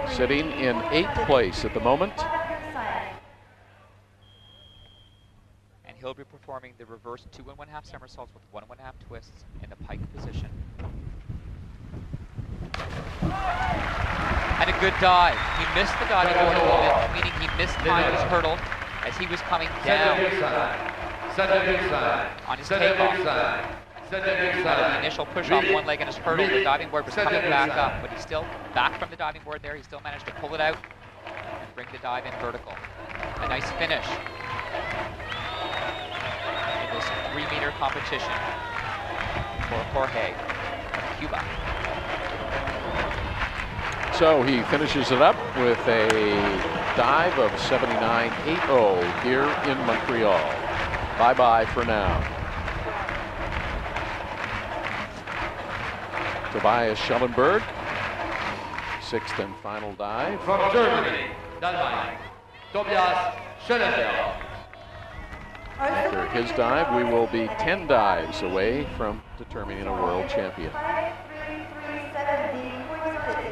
Sitting in 8th place at the moment. And he'll be performing the reverse 2 1/2 somersaults with 1 1/2 twists in the pike position. And a good dive. He missed the diving board a little bit, meaning he mistimed his hurdle as he was coming down on his takeoff. The initial push off one leg and his hurdle, the diving board was coming back up, but he's still back from the diving board there. He still managed to pull it out and bring the dive in vertical. A nice finish in this 3-meter competition for Jorge from Cuba. So he finishes it up with a dive of 79.80 here in Montreal. Bye-bye for now. Tobias Schellenberg, sixth and final dive. From Germany, Denmark, Tobias Schellenberg. After his dive, we will be 10 dives away from determining a world champion.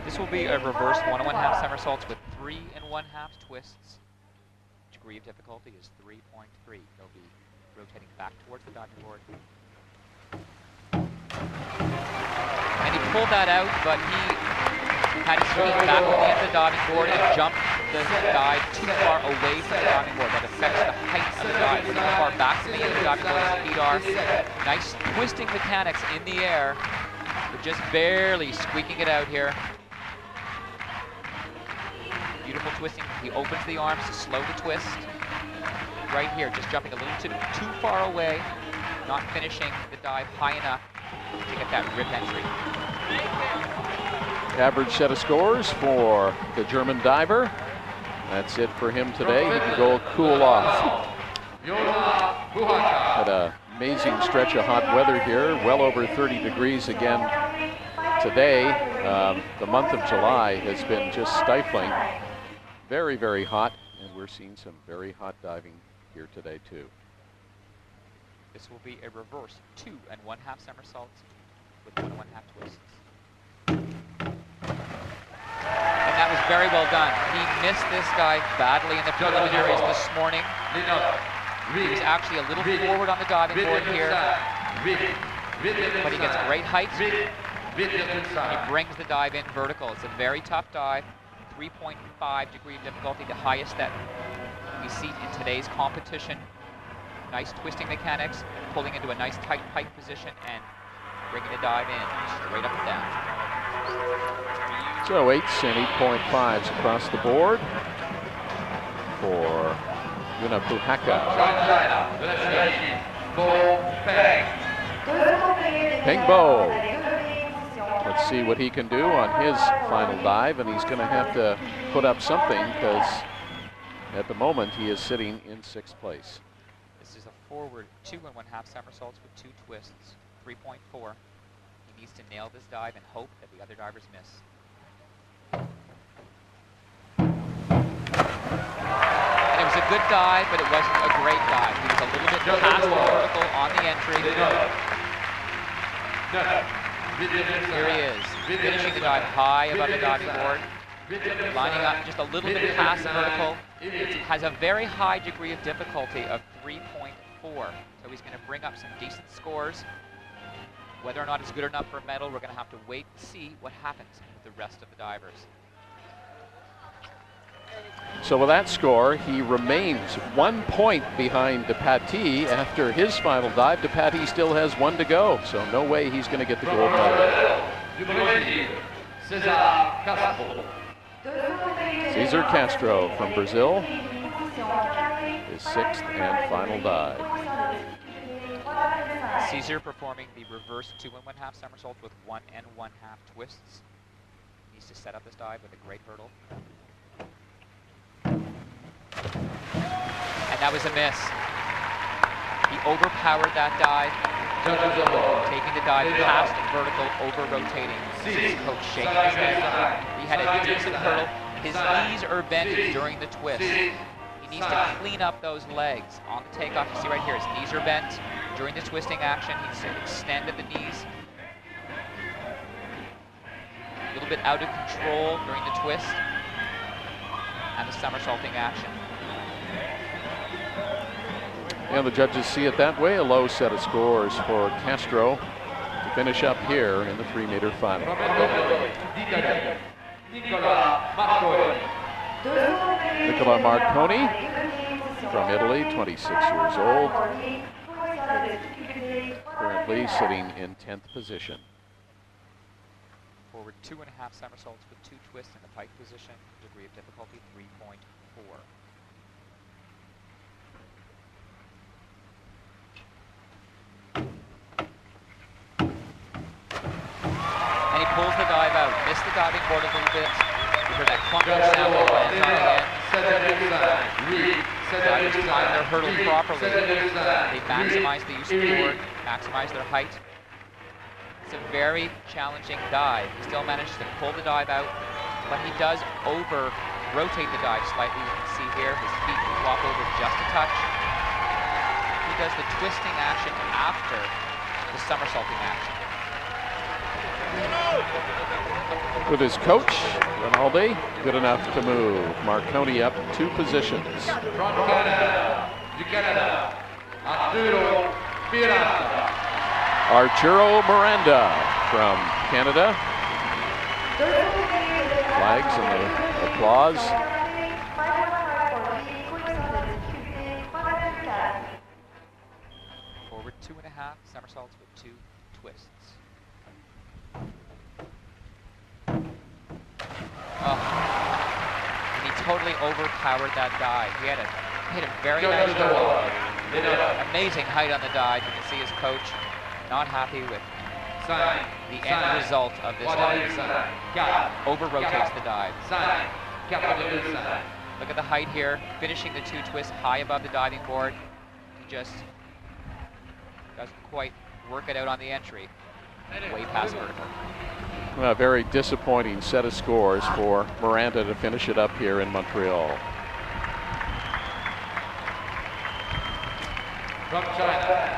This will be a reverse 1 1/2 somersaults with 3 1/2 twists. Degree of difficulty is 3.3. They'll be rotating back towards the diving board. And he pulled that out, but he had his feet back on the end of the diving board and jumped the dive too far away from the diving board. That affects the height of the dive. Look how far back from the end of the diving board his feet are. Nice twisting mechanics in the air, but just barely squeaking it out here. Beautiful twisting. He opens the arms to slow the twist. Right here, just jumping a little too far away, not finishing the dive high enough to get that rip entry. Average set of scores for the German diver. That's it for him today. He can go cool off. Had an amazing stretch of hot weather here, well over 30 degrees again today. The month of July has been just stifling. Very, very hot, and we're seeing some very hot diving here today too. This will be a reverse 2 1/2 somersaults with 1 1/2 twists. And that was very well done. He missed this guy badly in the preliminaries this morning. He was actually a little forward on the diving board here, but he gets great height. He brings the dive in vertical. It's a very tough dive. 3.5 degree of difficulty, the highest that we see in today's competition. Nice twisting mechanics, pulling into a nice tight pike position and bringing the dive in straight up and down. So 8s and 8.5s across the board for Puhaka. Peng Bo. Let's see what he can do on his final dive, and he's going to have to put up something because at the moment he is sitting in 6th place. This is a forward 2 1/2 somersaults with 2 twists, 3.4. He needs to nail this dive and hope that the other divers miss. And it was a good dive, but it wasn't a great dive. He was a little bit past the vertical on the entry. Here he is, finishing the dive high above the diving board, lining up just a little bit past the vertical. It has a very high degree of difficulty of 3.4, so he's going to bring up some decent scores. Whether or not it's good enough for a medal, we're going to have to wait and see what happens with the rest of the divers. So with that score, he remains 1 point behind Depati after his final dive. Depati still has 1 to go, so no way he's going to get the gold medal. Cesar Castro from Brazil, his 6th and final dive. Cesar performing the reverse 2 1/2 somersaults with 1 1/2 twists. Needs to set up this dive with a great hurdle. And that was a miss. He overpowered that dive, taking the dive past the vertical, over-rotating. His coach shaking his head. He had a decent hurdle. His knees are bent during the twist. He needs to clean up those legs on the takeoff. You see right here, his knees are bent during the twisting action. He's extended the knees. A little bit out of control during the twist and the somersaulting action. And the judges see it that way. A low set of scores for Castro to finish up here in the 3-meter final. Nicola Marconi from Italy, 26 years old. Currently sitting in 10th position. Forward 2 1/2 somersaults with 2 twists in the pike position. Degree of difficulty 3.4. And he pulls the dive out. Missed the diving board a little bit. hear that clunking sound that lands on the end. Divers time their hurdle properly. They maximize the use of the board, maximize their height. It's a very challenging dive. He still manages to pull the dive out, but he does rotate the dive slightly. You can see here his feet flop over just a touch. He does the twisting action after the somersaulting action. With his coach, Rinaldi, good enough to move Marconi up 2 positions. From Canada, du Canada, Arturo Pirata. Arturo Miranda from Canada. Flags and the applause. Forward 2.5 somersaults with 2 twists. Oh, and he totally overpowered that dive. He had a very nice goal. Amazing height on the dive. You can see his coach not happy with the end result of this dive. Over-rotates the dive. Look at the height here, finishing the 2 twists high above the diving board. He just doesn't quite work it out on the entry. Way past vertical. A very disappointing set of scores for Miranda to finish it up here in Montreal. From China,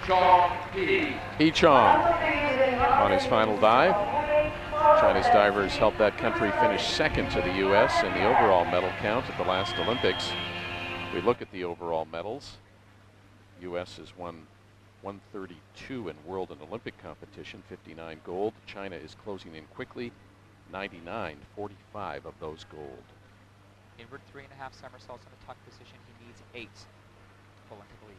Chong He Chong on his final dive. Chinese divers helped that country finish second to the U.S. in the overall medal count at the last Olympics. If we look at the overall medals, U.S. has won 132 in world and Olympic competition, 59 gold. China is closing in quickly, 99, 45 of those gold. Inward 3.5 somersaults in the tuck position. He needs 8 to pull into the lead.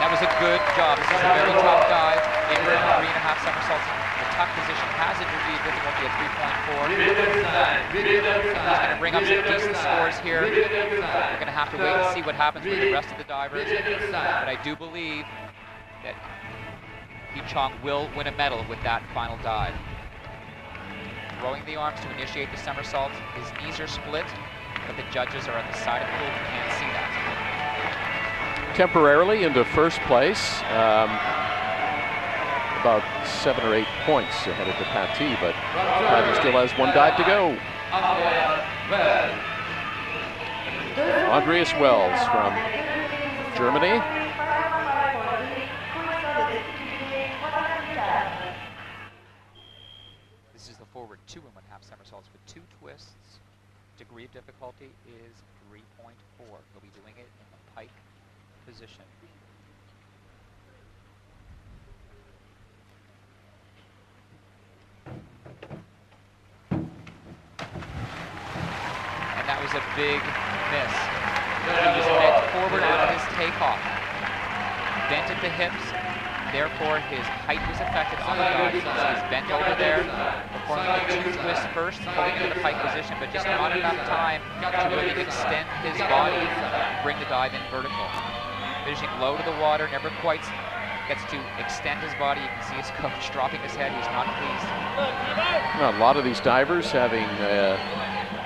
That was a good job. This is a very tough dive. Inward 3.5 somersaults in the tuck position has intermediate difficulty at 3.4. He's going to bring up some decent scores here. We're going to have to wait and see what happens with the rest of the divers. But I do believe that He Chong will win a medal with that final dive. Throwing the arms to initiate the somersault. His knees are split, but the judges are on the side of the pool who can't see that. Temporarily into first place, about 7 or 8 points ahead of the Paty, but Paty still has 1 dive to go. Andreas Wells from Germany. This is the forward 2.5 somersaults with 2 twists. Degree of difficulty is 3.4. He'll be doing it in the pike position. And that was a big miss. He was bent forward on his takeoff. Bent at the hips, therefore his height was affected on the dive. So he's bent over there, performing the 2 twists first, pulling into the pike position, but just not enough time to really extend his body and bring the dive in vertical. Finishing low to the water, never quite gets to extend his body. You can see his coach dropping his head. He's not pleased. Well, a lot of these divers having,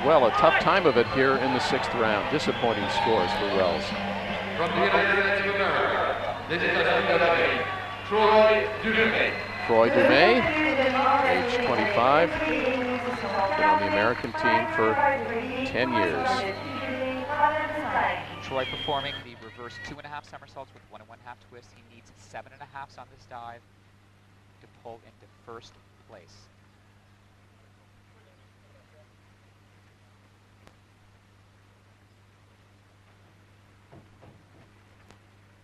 well, a tough time of it here in the 6th round. Disappointing scores for Wells. From the United States of America, this is the Troy Dumais. Troy Dumais, age 25, been on the American team for 10 years. Troy performing the reverse 2.5 somersaults with 1.5 twists. He needs 7.5s on this dive to pull into first place.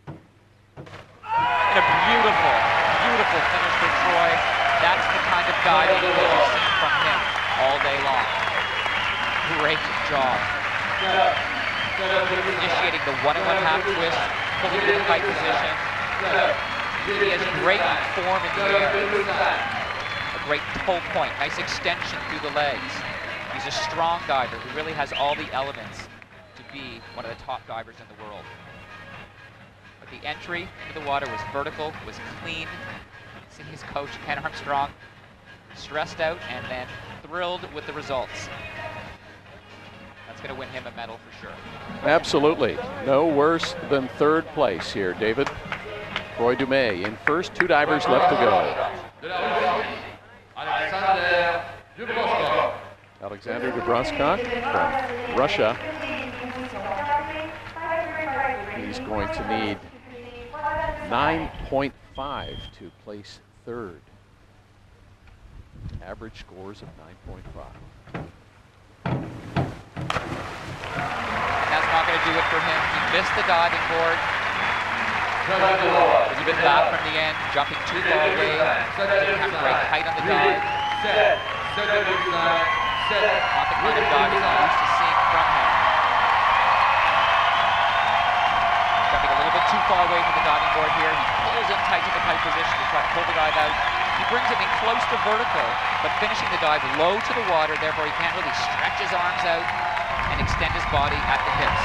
And a beautiful, beautiful finish for Troy. That's the kind of diving that we've seen from him all day long. Great job. Initiating the 1.5 twist, pulling into the pike position. He has great form in the air. A great pull point, nice extension through the legs. He's a strong diver who really has all the elements to be one of the top divers in the world. But the entry into the water was vertical, was clean. See his coach, Ken Armstrong, stressed out, and then thrilled with the results. That's going to win him a medal for sure. Absolutely. No worse than third place here, David. Roy Dumais in first, 2 divers left to go. Alexander Dubroskok from Russia. He's going to need 9.5 to place third. Average scores of 9.5. That's not going to do it for him. He missed the diving board. He's been back from the end, jumping too far away. Didn't have great height on the dive. Not the kind of diving I'm used to seeing from him. Jumping a little bit too far away from the diving board here. He pulls in tight to the kite position to try to pull the dive out. He brings it in close to vertical, but finishing the dive low to the water, therefore he can't really stretch his arms out and extend his body at the hips.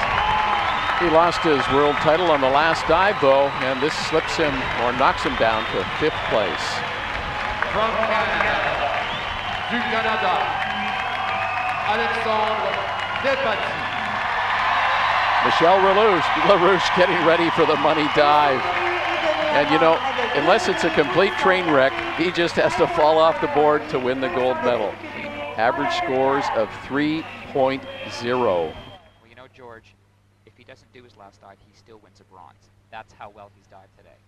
He lost his world title on the last dive, though, and this slips him or knocks him down to 5th place. From Canada, du Canada, Alexandre Despatie. Michel LaRouche getting ready for the money dive. And you know, unless it's a complete train wreck, he just has to fall off the board to win the gold medal. Average scores of 3.0. Well, you know, George, if he doesn't do his last dive, he still wins a bronze. That's how well he's dived today.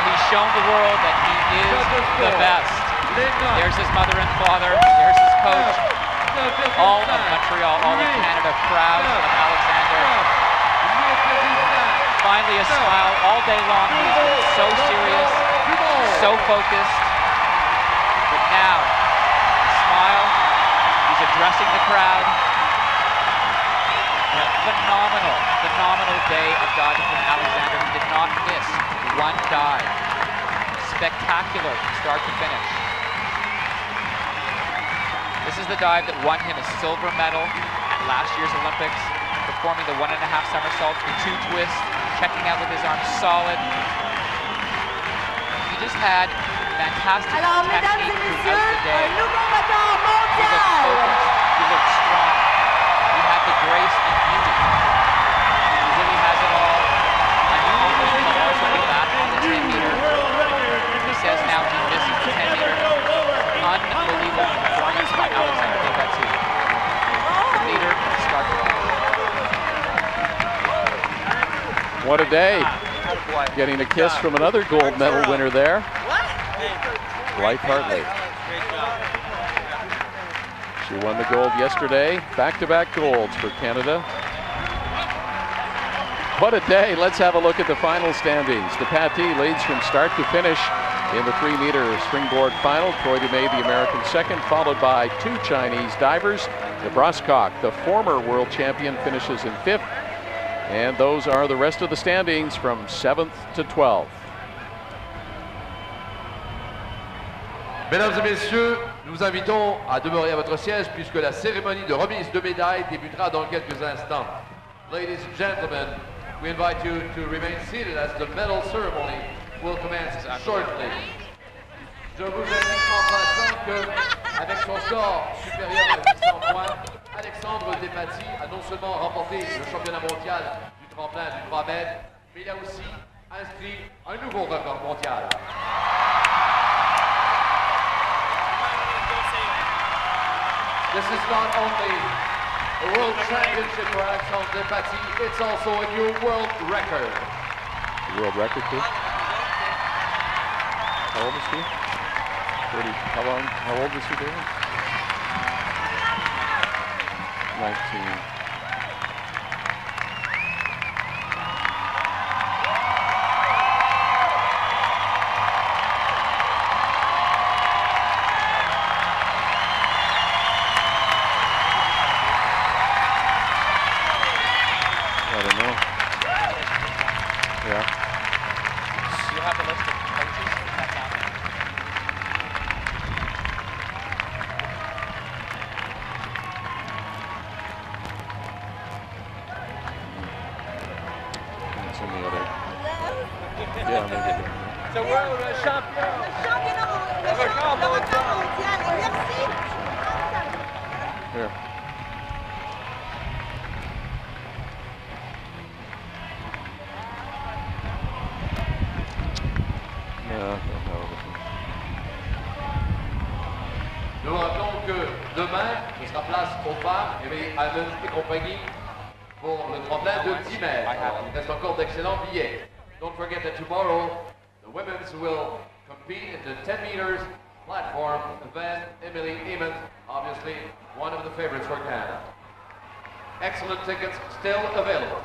He's shown the world that he is the best. There's his mother and father, there's his coach. All of Montreal, all of Canada proud of Alexander. Finally a smile all day long. He's been so serious, so focused. But now, a smile, he's addressing the crowd. A phenomenal day of diving from Alexander. He did not miss one dive. Spectacular from start to finish. This is the dive that won him a silver medal at last year's Olympics, performing the 1.5 somersaults, the 2 twists, checking out with his arms solid. He just had fantastic technique throughout the day. He looked focused, he looked strong, he had the grace and beauty. He really has it all. I knew he would also be back on the 10 meter. He says now he misses the 10 meter. Unbelievable performance by Alexander Despatie. The leader, start to finish. What a day. Getting a kiss from another gold medal winner there. Blythe Hartley. She won the gold yesterday. Back-to-back golds for Canada. What a day. Let's have a look at the final standings. Despatie leads from start to finish in the 3-meter springboard final. Troy Dumais, the American second, followed by 2 Chinese divers. Dubroskok, the former world champion, finishes in 5th. And those are the rest of the standings from 7th to 12th. Mesdames et messieurs, nous vous invitons à demeurer à votre siège puisque la cérémonie de remise de médailles débutera dans quelques instants. Ladies and gentlemen, we invite you to remain seated as the medal ceremony will commence shortly. Je vous indique en passant que, avec son score supérieur à 800 points, Alexandre Despatie a non seulement remporté le championnat mondial du tremplin du 3 mètres, mais il a aussi inscrit un nouveau record mondial. This is not only a world championship for Alexandre Despatie, it's also a new world record. World record too? How old is he? 30. How old is he doing? 19. I don't know. Yeah. Do you have the list of coaches? That's on there. the other. Yeah, maybe. C'est world champion. Le record mondial. Merci. Here. Nous rappelons que demain, ce sera place aux femmes, et Allen et compagnie pour le tremplin de 10 mètres. Il reste encore d'excellents billets. Don't forget that tomorrow, the women's will compete in the 10 meters platform event. Emily Eamon, obviously one of the favorites for Canada. Excellent tickets still available.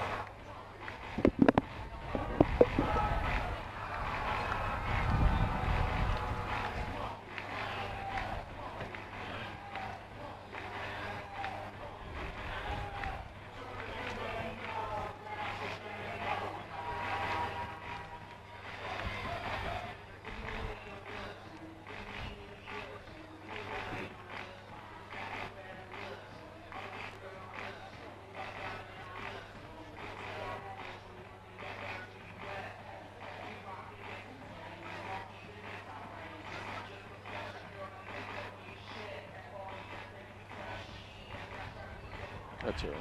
That's all right.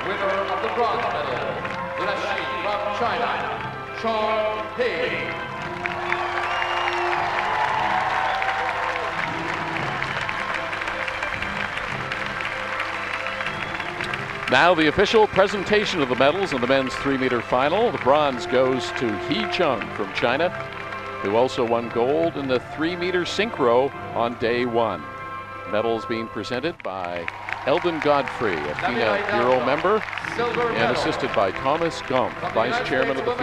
Winner of the bronze medal, de la Chine from China, Sean Hay. Now the official presentation of the medals in the men's 3-meter final. The bronze goes to He Chung from China, who also won gold in the 3-meter synchro on day 1. Medals being presented by Eldon Godfrey, a FINA Bureau member, and assisted by Thomas Gump, Vice Chairman of the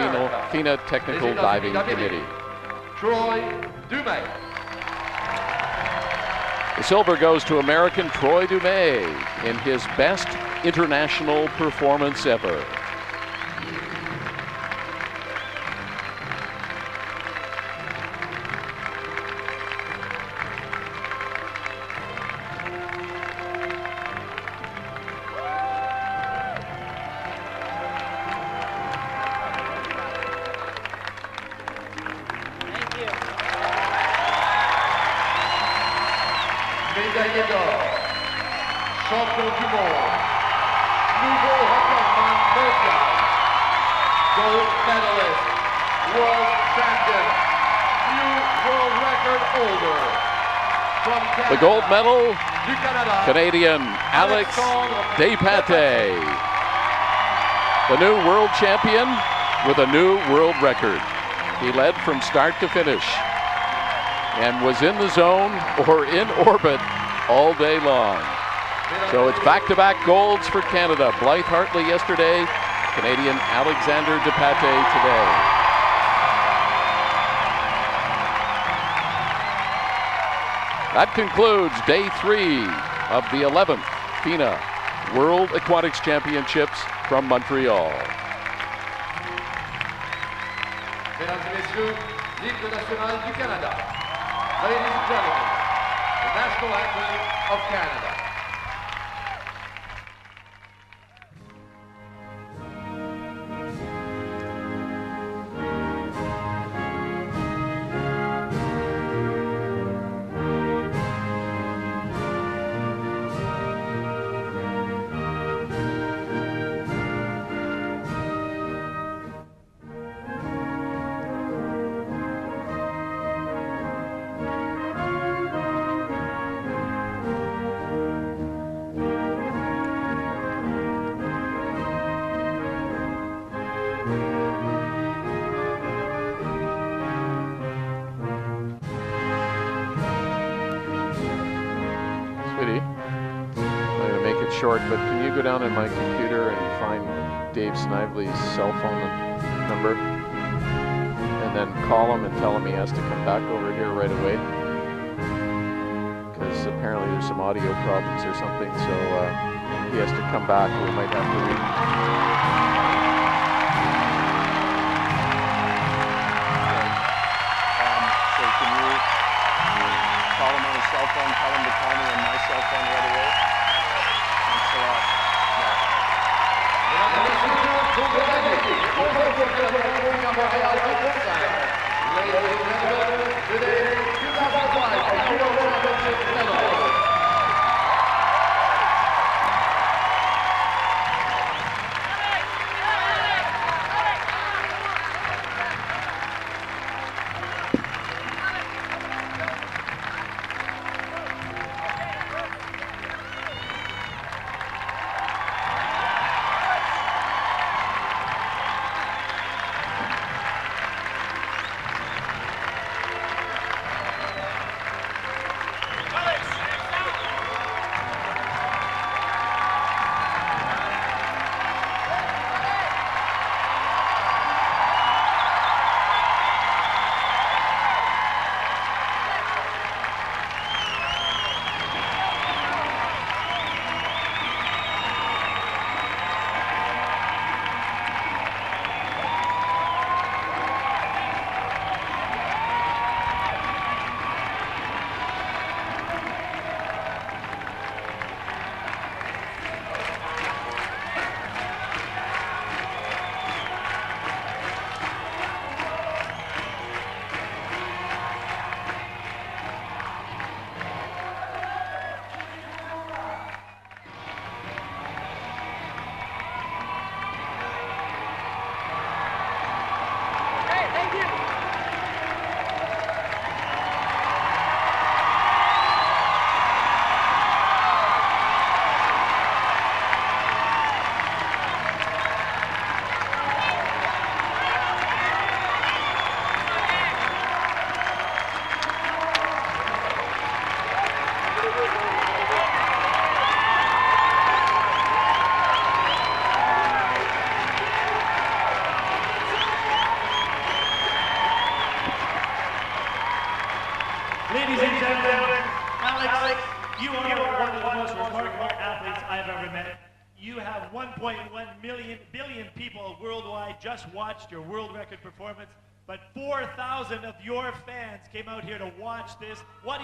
FINA Technical Diving Committee. Troy Dumais. The silver goes to American Troy Dumais in his best international performance ever. Médaillé d'or, champion du monde, nouveau recordman mondial, gold medalist, world champion, new world record holder. From Canada, The gold medal, du Canada, Canadian Alex Despatie, the new world champion with a new world record. He led from start to finish and was in the zone or in orbit all day long. So it's back-to-back golds for Canada. Blythe Hartley yesterday, Canadian Alexander Despatie today. That concludes day 3 of the 11th FINA World Aquatics Championships from Montreal. Mesdames et messieurs, l'hymne national du Canada. Ladies and gentlemen, the national anthem of Canada. Sweetie, I'm going to make it short, but can you go down in my computer and find Dave Snively's cell phone number? And then call him and tell him he has to come back over here right away. Because apparently there's some audio problems or something, so he has to come back. We might have to so can you call him on his cell phone, tell him to call me on my cell phone right away? Thanks a lot. Ladies and gentlemen, Alex, you are one of the most remarkable athletes I've ever met. You have 1.1 billion people worldwide just watched your world record performance, but 4,000 of your fans came out here to watch this. What do you